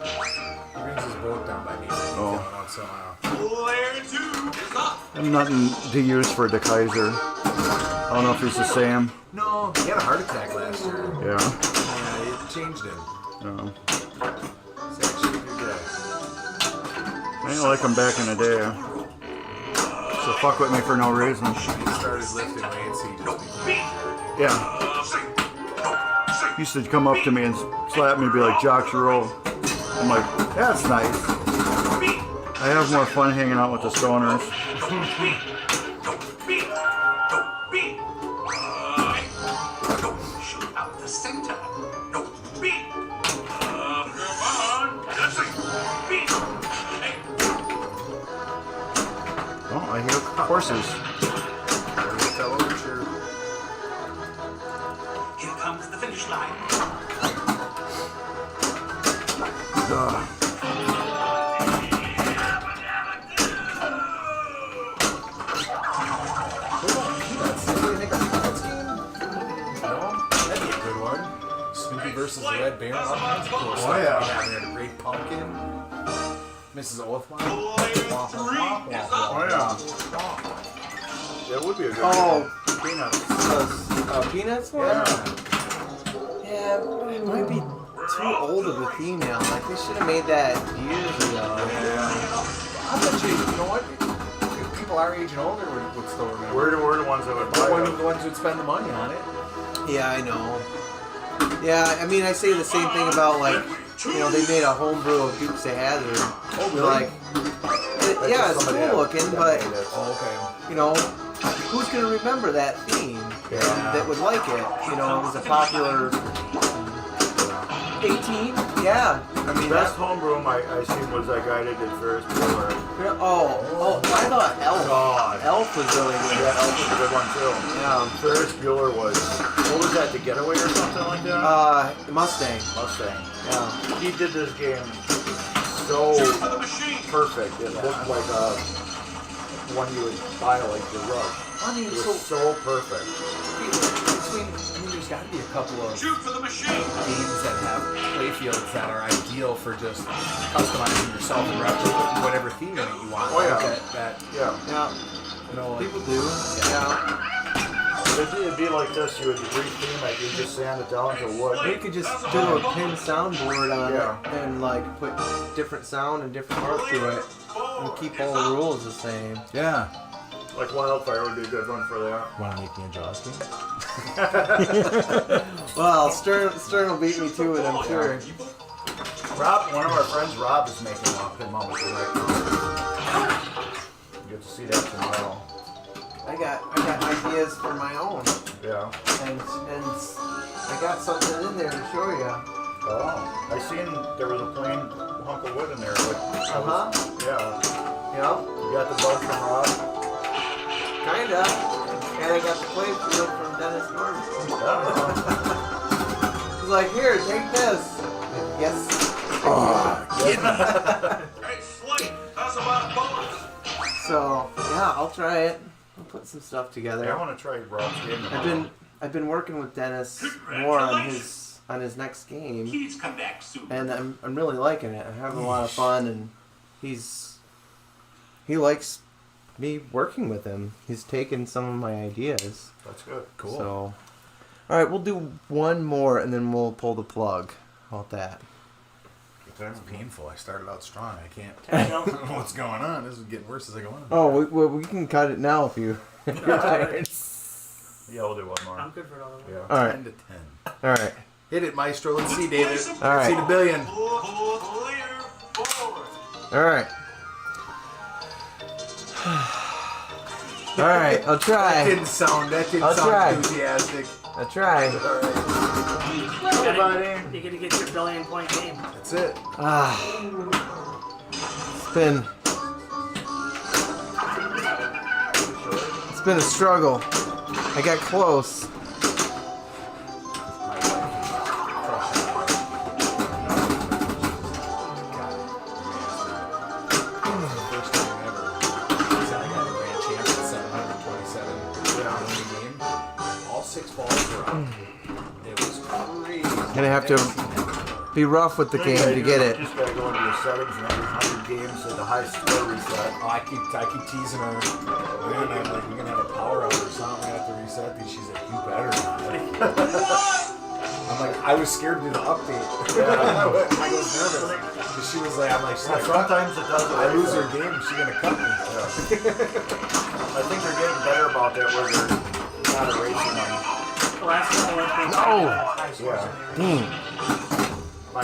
He brings his boat down by me. Out somehow. Player 2 is up. I'm nothing to use for the Kaiser. I don't know if he's the same. No, he had a heart attack last year. Yeah. Yeah, it changed him. No. It's actually a good guy. I didn't like him back in the day. So fuck with me for no reason. He started lifting weights, he just became a jerk. Yeah. He used to come up to me and slap me and be like, "Jocks, you roll." I'm like, that's nice. I have more fun hanging out with the stoners. Shoot out the center. No, beat. Come on. That's it. Beat. Hey. Oh, I hear horses. Here comes the finish line. That'd be a good one. Snoopy versus the Red Baron. All kinds of cool stuff. yeah. We have here the Great Pumpkin. Mrs. Oathmire. Player 3 is up. That would be a good Oh, peanuts. Peanuts one? Yeah, it might be too old of a theme now. Like, they should have made that years ago. I bet you know what? People our age and older would still remember. We're the ones that would buy We're them. the ones who'd spend the money on it. Yeah, I know. Yeah, I mean, I say the same thing about, like, you know, they made a homebrew of Dukes of Hazzard. Oh, You're like, yeah, it's Somebody cool else looking, that but, made it. Oh, you know, who's going to remember that theme that would like it? You know, it was a popular 18? Yeah. I mean, The best homebrew I seen was that guy that did Ferris Bueller. oh, I thought Elf. God. Elf was really good. Yeah, Elf was a good one too. Yeah. Ferris Bueller was, what was that, the Getaway or something like that? Mustang. Mustang. Yeah. He did this game so For the machine. perfect. It looked like one you would buy like the rug. I mean, It was so perfect. there's got to be a couple of Shoot for the machine. games that have playfields that are ideal for just customizing yourself and replicating whatever theme in it you want. Oh, yeah. Like that, Yeah. Yeah. you know, like, People do. Yeah. It'd be like this. You would re-theme it. You just sand it down to wood. We could just do a pin soundboard on Yeah. it and like put different sound and different art to it and keep all the rules the same. yeah. Like Wildfire would be a good one for that. Want to make me a Jaws game? Well, Stern will beat me to it, I'm sure. Rob, one of our friends, Rob, is making one pin moments right now. You get to see that tomorrow. I got ideas for my own, Yeah. and I got something in there to show you. Oh, I seen there was a plain hunk of wood in there. Like, yeah. Yeah, You got the bug from Rob. kinda. And I got the play field from Dennis Norton. He's like, here, take this. Yes. Hey, Slate, that's about bonus. So yeah, I'll try it. I'll put some stuff together. I want to try Rob's game tomorrow. I've been working with Dennis more on his next game, Kids come back soon. and I'm really liking it. I'm having a lot of fun, and he likes me working with him. He's taken some of my ideas. That's good. Cool. So, all right, we'll do one more, and then we'll pull the plug. How about that? It's painful. I started out strong. I can't. I I know. don't know what's going on. This is getting worse as I go on. Oh, we can cut it now if you're tired. Yeah, we'll do one more. I'm good for another one. Yeah. All right, 10 to 10. all right, Hit it, Maestro. Let's see, David. all right. See the billion. Player 4. All right. All right, I'll That try. didn't sound I'll try. enthusiastic. I'll try. All right. You gotta get your billion point game. That's it. Ah. It's been a struggle. I got close. Gonna have to be rough with the game to get it. You just gotta go into your settings and every 100 games at the high score reset. Oh, I keep teasing her. Man, I'm like, we're gonna have a power out or something. We have to reset these. She's like, you better not. I'm like, I was scared to do the update. I was nervous. Because she was like, I'm like, Sometimes it does. I lose her game, she's gonna cut me. I think they're getting better about that where they're not erasing them. Last time I went through high scores in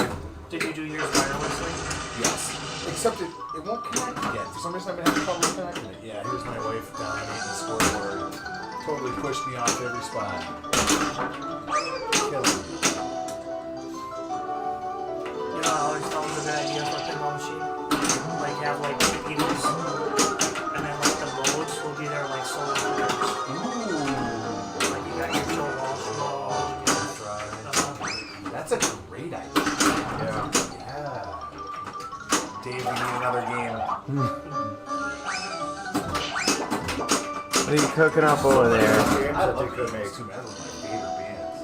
there. Did you do yours wirelessly? Yes. Except it won't connect yet. For some reason I've been having trouble connecting it. Yeah, here's my wife dominating the scoreboard. Totally pushed me off every spot. Killing me. You know, I always thought it was a good idea for a pinball machine. Like, have like computers, and then like the modes will be there like solo players. Like you got your Joe Walsh mode. That's right. That's a great idea. Yeah. Dave, we need another game. What are you cooking up over there? Games I that they love could make. Two Metal, my favorite bands.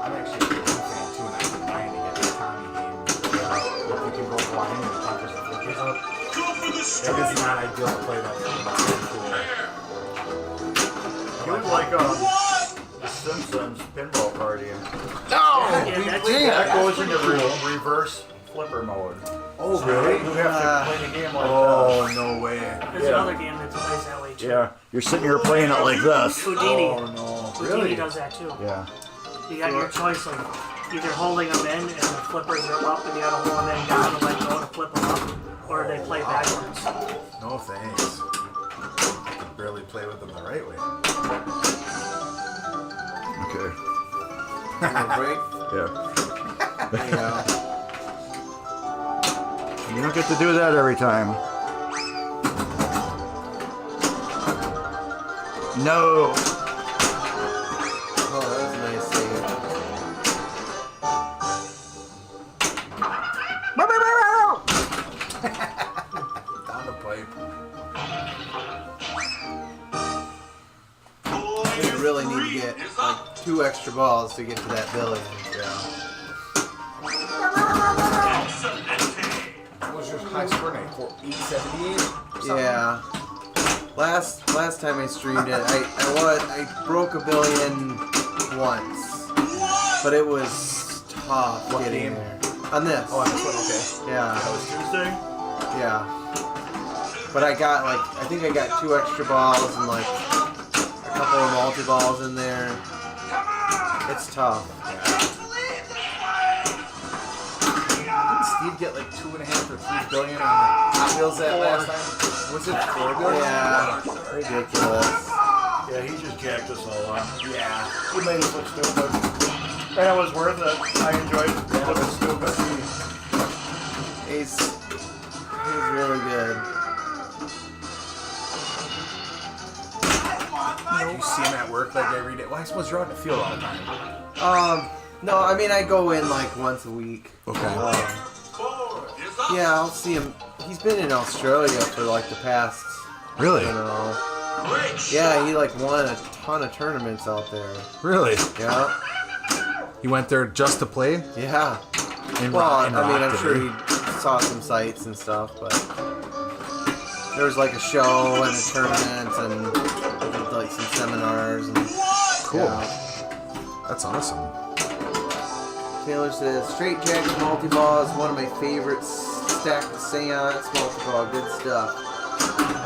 I'm actually a big fan too, and I've been trying to get the Tommy game. If you can go blind and punches the flippers up. It is not ideal to play that game. It's cool. You would like the Simpsons pinball party. That goes into reverse flipper mode. Oh, really? You have to play the game like Oh, no way. There's another game that plays that way too. Yeah, you're sitting here playing it like this. Houdini. Oh, no. Houdini does that too. Yeah. You got your choice of either holding them in and the flippers are up and you gotta hold them in down and let go to flip them up, or they play backwards. No thanks. I can barely play with them the right way. Okay. Break? Yeah. There you go. You don't get to do that every time. No. Oh, that was a nice save. Down the pipe. You really need to get like 2 extra balls to get to that billion. What was your high score night? 878? Yeah. Last time I streamed it, I broke a billion once, but it was tough getting game? there. On this. Oh, this one, okay. Yeah. That was Tuesday? Yeah. But I think I got 2 extra balls and like a couple of multi-balls in there. It's tough. Didn't Steve get like 2.5 or 3 billion on the Hot Wheels that last time? Was it 4 billion? Yeah. Ridiculous. Yeah, he just jacked us all up. Yeah. He made us look stupid. And it was worth it. I enjoyed looking stupid. He's really good. You see him at work like every day? Well, I suppose you're out in the field all the time. No, I mean I go in like once a week. Okay. Yeah, I'll see him. He's been in Australia for like the past, Really? you know. Yeah, he like won a ton of tournaments out there. Really? Yeah, You went there just to play? yeah. In Well, Rock- in I mean, I'm Rock, sure did he saw some sights and stuff, but there was like a show and a tournament and we did like some seminars and Cool. yeah. That's awesome. Taylor says straight jacket multi-ball is one of my favorites. Stacked seance multi-ball, good stuff.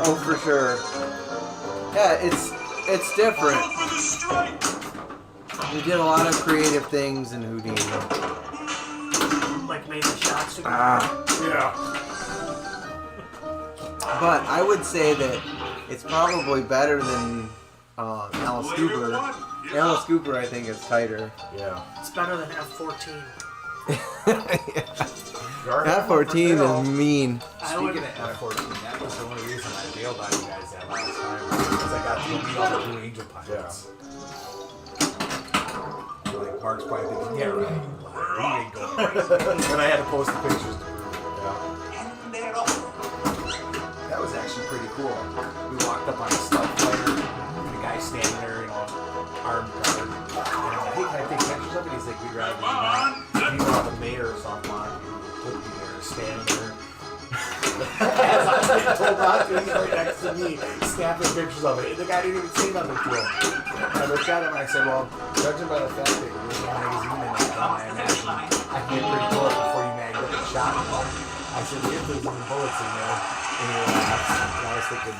Oh, for sure. Yeah, it's different. We did a lot of creative things in Houdini. Like made the shots super Yeah. But I would say that it's probably better than Alice Cooper. Alice Cooper, I think, is tighter. Yeah. It's better than F-14. That 14 is mean. Speaking of F-14, that was the only reason I bailed on you guys that last time. Because I got to go meet all the Blue Angel pilots. Like, Mark's probably thinking, yeah, right. He ain't going crazy. But I had to post the pictures to prove it. That was actually pretty cool. We walked up on a stealth fighter, and the guy standing there, you know, armed guard. And I'm like, hey, can I take pictures of it? He's like, we'd rather you not. Meanwhile, the mayor or something took me there, standing there. As I was getting told not to, he's right next to me, snapping pictures of it. And the guy didn't even say nothing to him. And I looked at him and I said, well, judging by the fact that you're in a magazine and I imagine I can get pretty close before you mag up and shot me. I said, if there's any bullets in there, and he laughed. And I was thinking,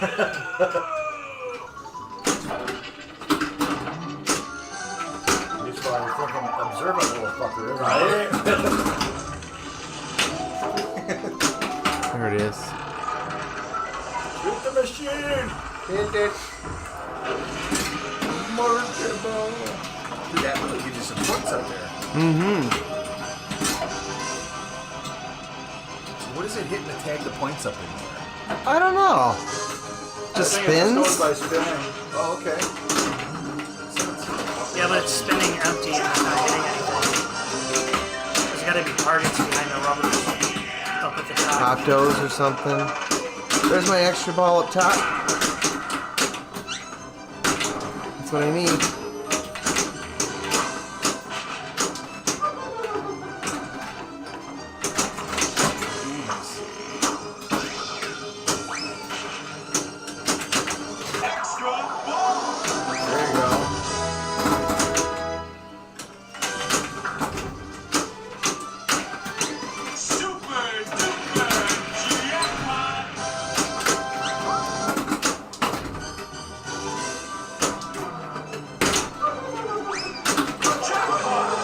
That's why I was thinking, observant little fucker, isn't right? There it is. Shoot the machine! Hit it. dude, that really gives you some points up there. Mm-hmm. So what is it hitting to tag the points up in there? I don't know. Just I think it just spins? goes by spinning. Oh, okay. Yeah, but it's spinning empty and it's not hitting anything. There's gotta be targets behind the rubber up at the top. Octos or something. There's my extra ball up top. That's what I need. Extra ball. There you go. Super duper jackpot.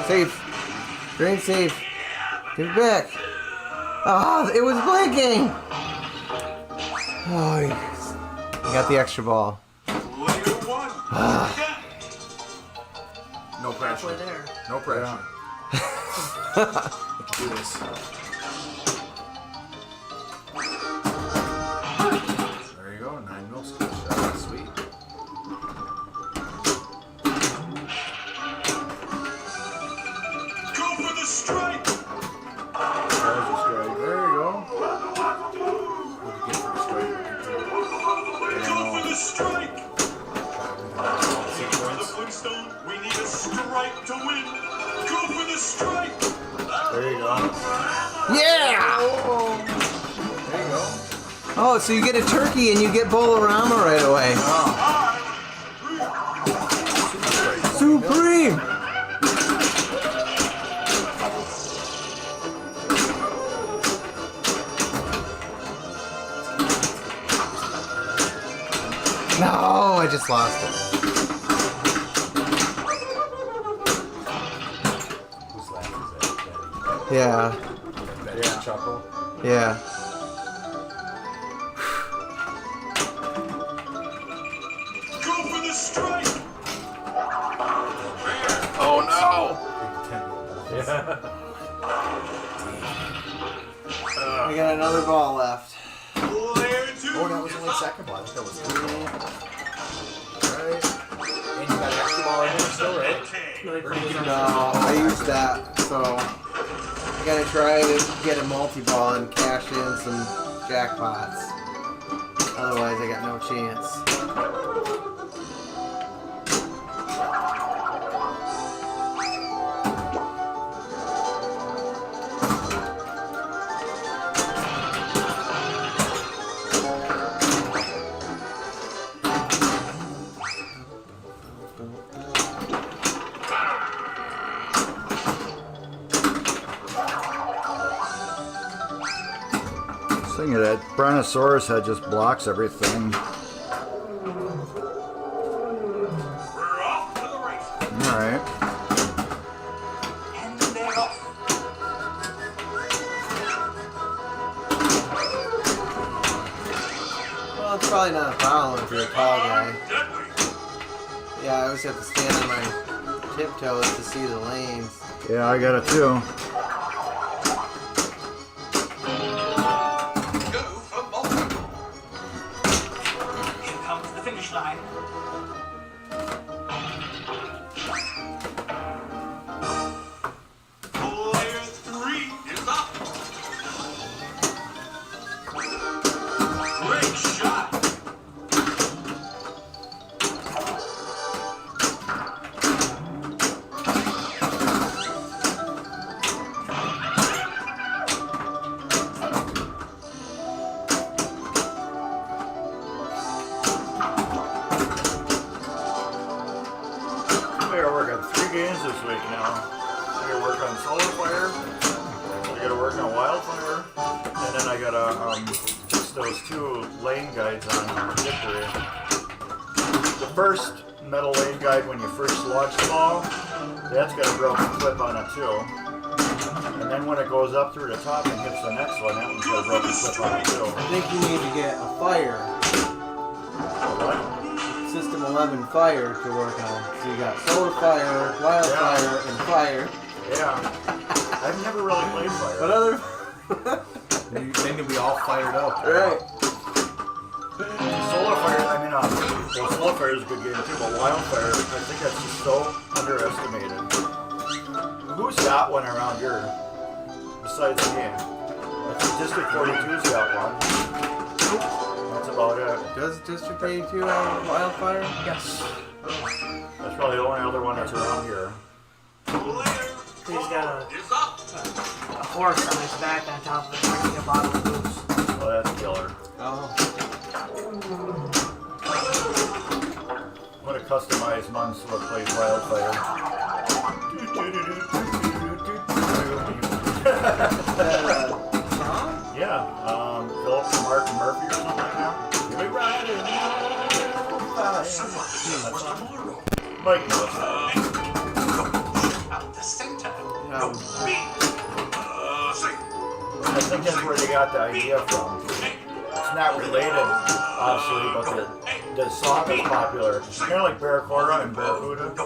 Safe. Drain safe. Give it back. Ah, it was blinking. Oh, yes. I got the extra ball. Player one. No Halfway pressure. there. No pressure. I can do this. There you go. 9 mil skill shot. Sweet. Go for the strike. There's a strike. There you go. What do you get for the strike? Go for the strike. Six For the points. Flintstone, we need a strike to win. Go for the strike. There you go. Yeah! There you go. Oh, so you get a turkey and you get Bolorama right away. Supreme! No, I just lost it. Who's laughing? Is that Yeah, Betty? Betty chuckle? yeah. Go for the strike. Big 10 mil. I got another ball left. Player two. Oh, that was only second ball. I thought that was third ball. Alright. And you got an extra ball in there still, right? Really pretty good. No, I used that, so I gotta try to get a multi-ball and cash in some jackpots. Otherwise, I got no chance. Thing of that Brontosaurus head just blocks everything. We're off to the races. Alright. And they're off. Well, it's probably not a problem if you're a tall guy. Deadly. Yeah, I always have to stand on my tiptoes to see the lanes. Yeah, I got it too. gotta work on 3 games this week now. I gotta work on Solar Fire, I gotta work on Wildfire, and then I gotta fix those 2 lane guides on Victory. The first metal lane guide when you first launch the ball, that's got a broken clip on it too. And then when it goes up through the top and hits the next one, that one's got a broken clip on it too. I think you need to get a fire. What? System 11 fire to work on. So you got solar fire, wildfire, and fire. Yeah. I've never really played Fire. What other? Then you'll be all fired up. Right. Solar Fire, I mean, well, Solar Fire is a good game too, but Wildfire, I think that's just so underestimated. Who's got one around here besides me? I think District 42's got one. That's about it. Does District 82 have wildfire? Yes. That's probably the only other one that's around here. He's got a horse on his back on top of it drinking a bottle of booze. Oh, that's killer. Oh. I'm gonna customize mine so it plays Wildfire. Yeah, Philip Mark Murphy or something like that. You'll be riding Mike knows that. I think that's where they got the idea from. It's not related, obviously, but the song is popular. It's kind of like Barracuda and Barracuda. Oh,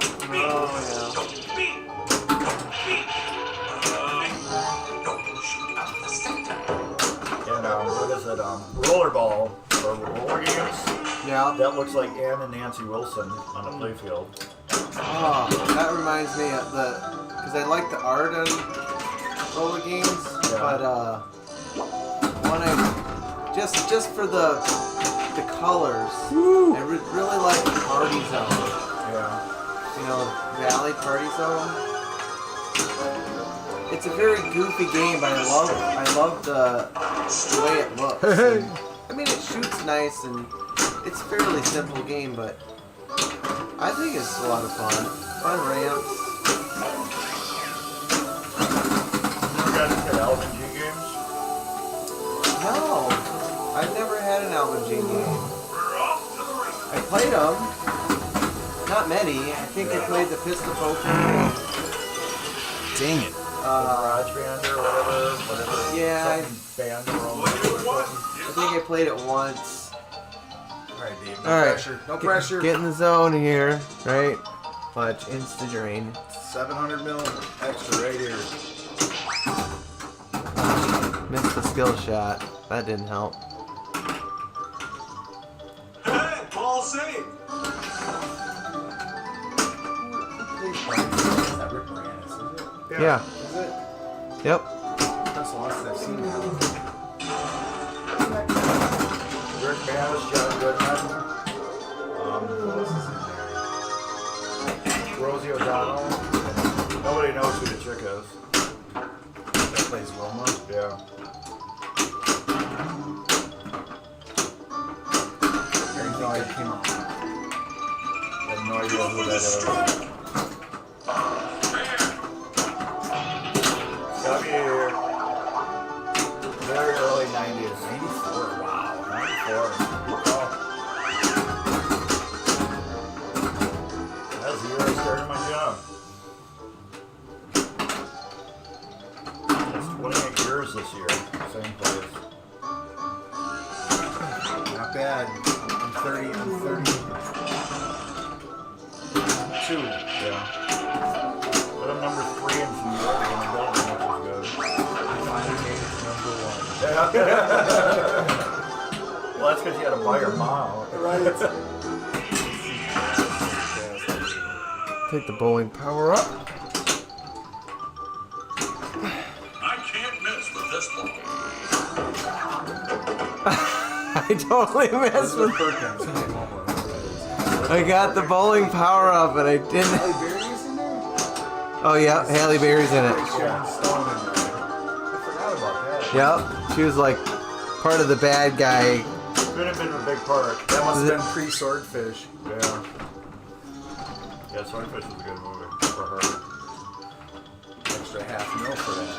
And what is it? Rollerball or roller games. yeah. That looks like Ann and Nancy Wilson on the playfield. Oh, that reminds me of because I like the art on roller games, Yeah. but when I just for the colors, I really like the Party Zone. Yeah. You know, Valley Party Zone. It's a very goofy game, but I love the way it looks. And, I mean, it shoots nice and it's a fairly simple game, but I think it's a lot of fun. Fun ramps. You guys get Alvin G games? No, I've never had an Alvin G game. I played them. Not many. I think I played the Pistol Poker. Dang it. Garage Band or whatever. Yeah, Band or I think I played it once. Alright, Dave. No All right. pressure. No pressure. Get in the zone here, right? Watch Insta Drain. 700 mil extra right here. Missed the skill shot. That didn't help. Hey, ball saved. Yeah. Is it? Yep. That's the last I've seen now. Rick Bass, John Goodman, What else is in there? Rosie O'Donnell. Nobody knows who the chick is. That plays Wilma. Yeah. Everything that came up. I have no idea who that is. Got me here. Very early 90s. 94. Wow. 94. Good call. That's the year I started my job. That's 28 years this year. Same place. Not bad. I'm 30. I'm 32. Yeah. But I'm number 3 in seniority in the building, which is good. I finally made it to number 1. Well, that's because you had to buy your mom. Right. Take the bowling power up. I can't miss with this ball. I totally messed with. Perkins. I got the bowling power up, and I didn't. Halle Berry's in there? Oh yeah, Halle Berry's in it. Sharon Stone in there. I forgot about that. Yep, she was like part of the bad guy. Could have been a big part. That must have been pre-Swordfish. Yeah. Yeah, Swordfish is a good movie for her. Extra $500,000 for that.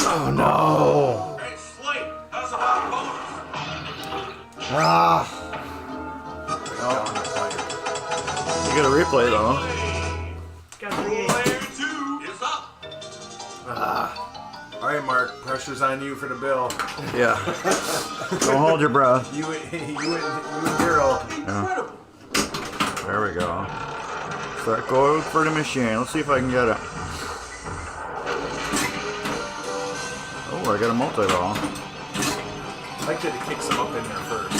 Oh no! Hey, Slate, how's about a bonus? Ah! You get a replay though. Got 3-8. Player 2 is up. All right, Mark. Pressure's on you for the bill. Yeah. Don't hold your breath. You and Daryl. Incredible. There we go. Start going for the machine. Let's see if I can get it. Oh, I got a multi-ball. I'd like you to kick some up in there first.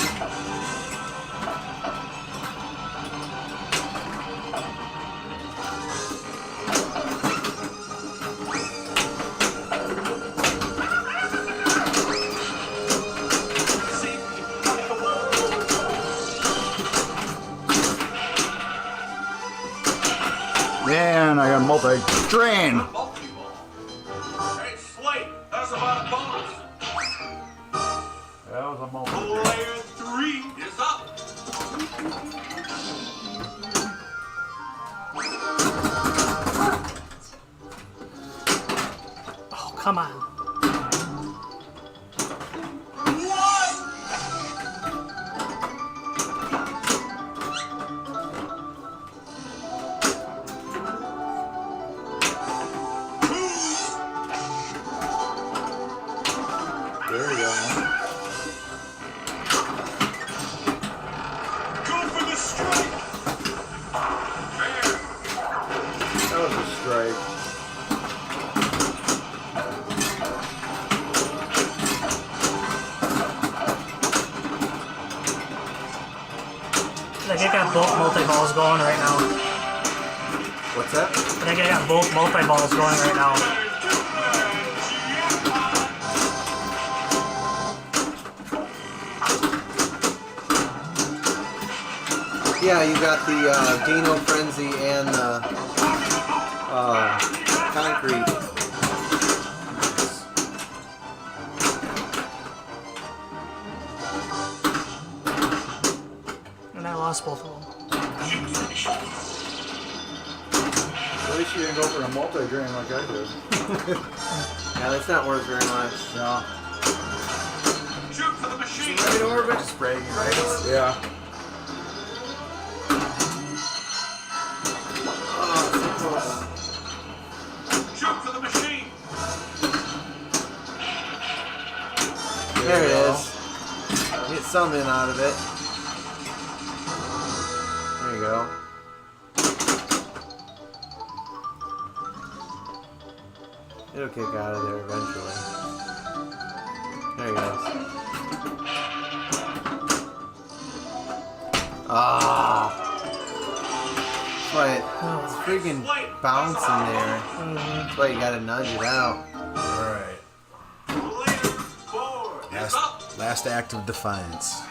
Man, I got a multi-drain. Multi-ball. Hey, Slate, how's about a bonus? That was a multi. Player 3 is up. Oh, come on. There we go. Go for the strike. That was a strike. I think I got both multi-balls going right now. What's that? I think I got both multi-balls going right now. Yeah, you got the Dino Frenzy and the Concrete. And I lost both of them. At least you didn't go for a multi-drain like I did. Yeah, that's not worth very much. No. Shoot for the machine. Right in orbit. Spraying your right. Yeah. Shoot for the machine. There it is. Get something out of it. There you go. It'll kick out of there eventually. There he goes. Ah! That's why it's freaking bouncing there. That's why you gotta nudge it out. All right. Player 4 is up. Last act of defiance.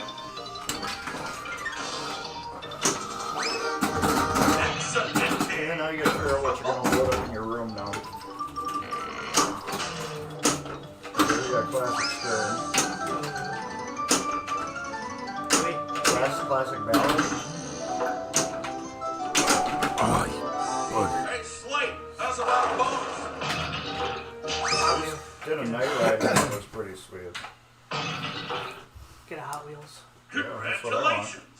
Excellent. Yeah, now you gotta figure out what you're gonna load up in your room now. There you got classic stir. Classic ballad. Hey, Slate, how's about a bonus? Did a night ride and it was pretty sweet. Get a Hot Wheels. Yeah, that's what I want. Congratulations.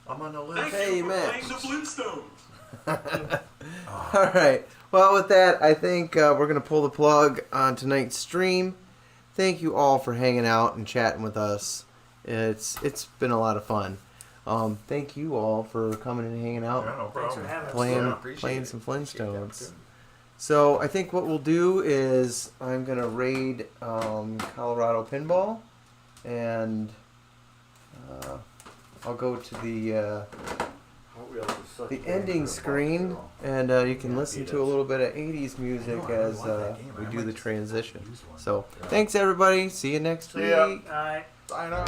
I'm on the list. Thank Hey, you for Max. playing the Flintstones. All right. Well, with that, I think we're going to pull the plug on tonight's stream. Thank you all for hanging out and chatting with us. It's been a lot of fun. Thank you all for coming and hanging out, Yeah, no Thanks for problem. having us. playing some Flintstones. So I think what we'll do is I'm going to raid Colorado Pinball, and I'll go to the ending screen, and you can listen to a little bit of 80s music as we do the transition. So thanks everybody. See you next week. Alright. Bye now.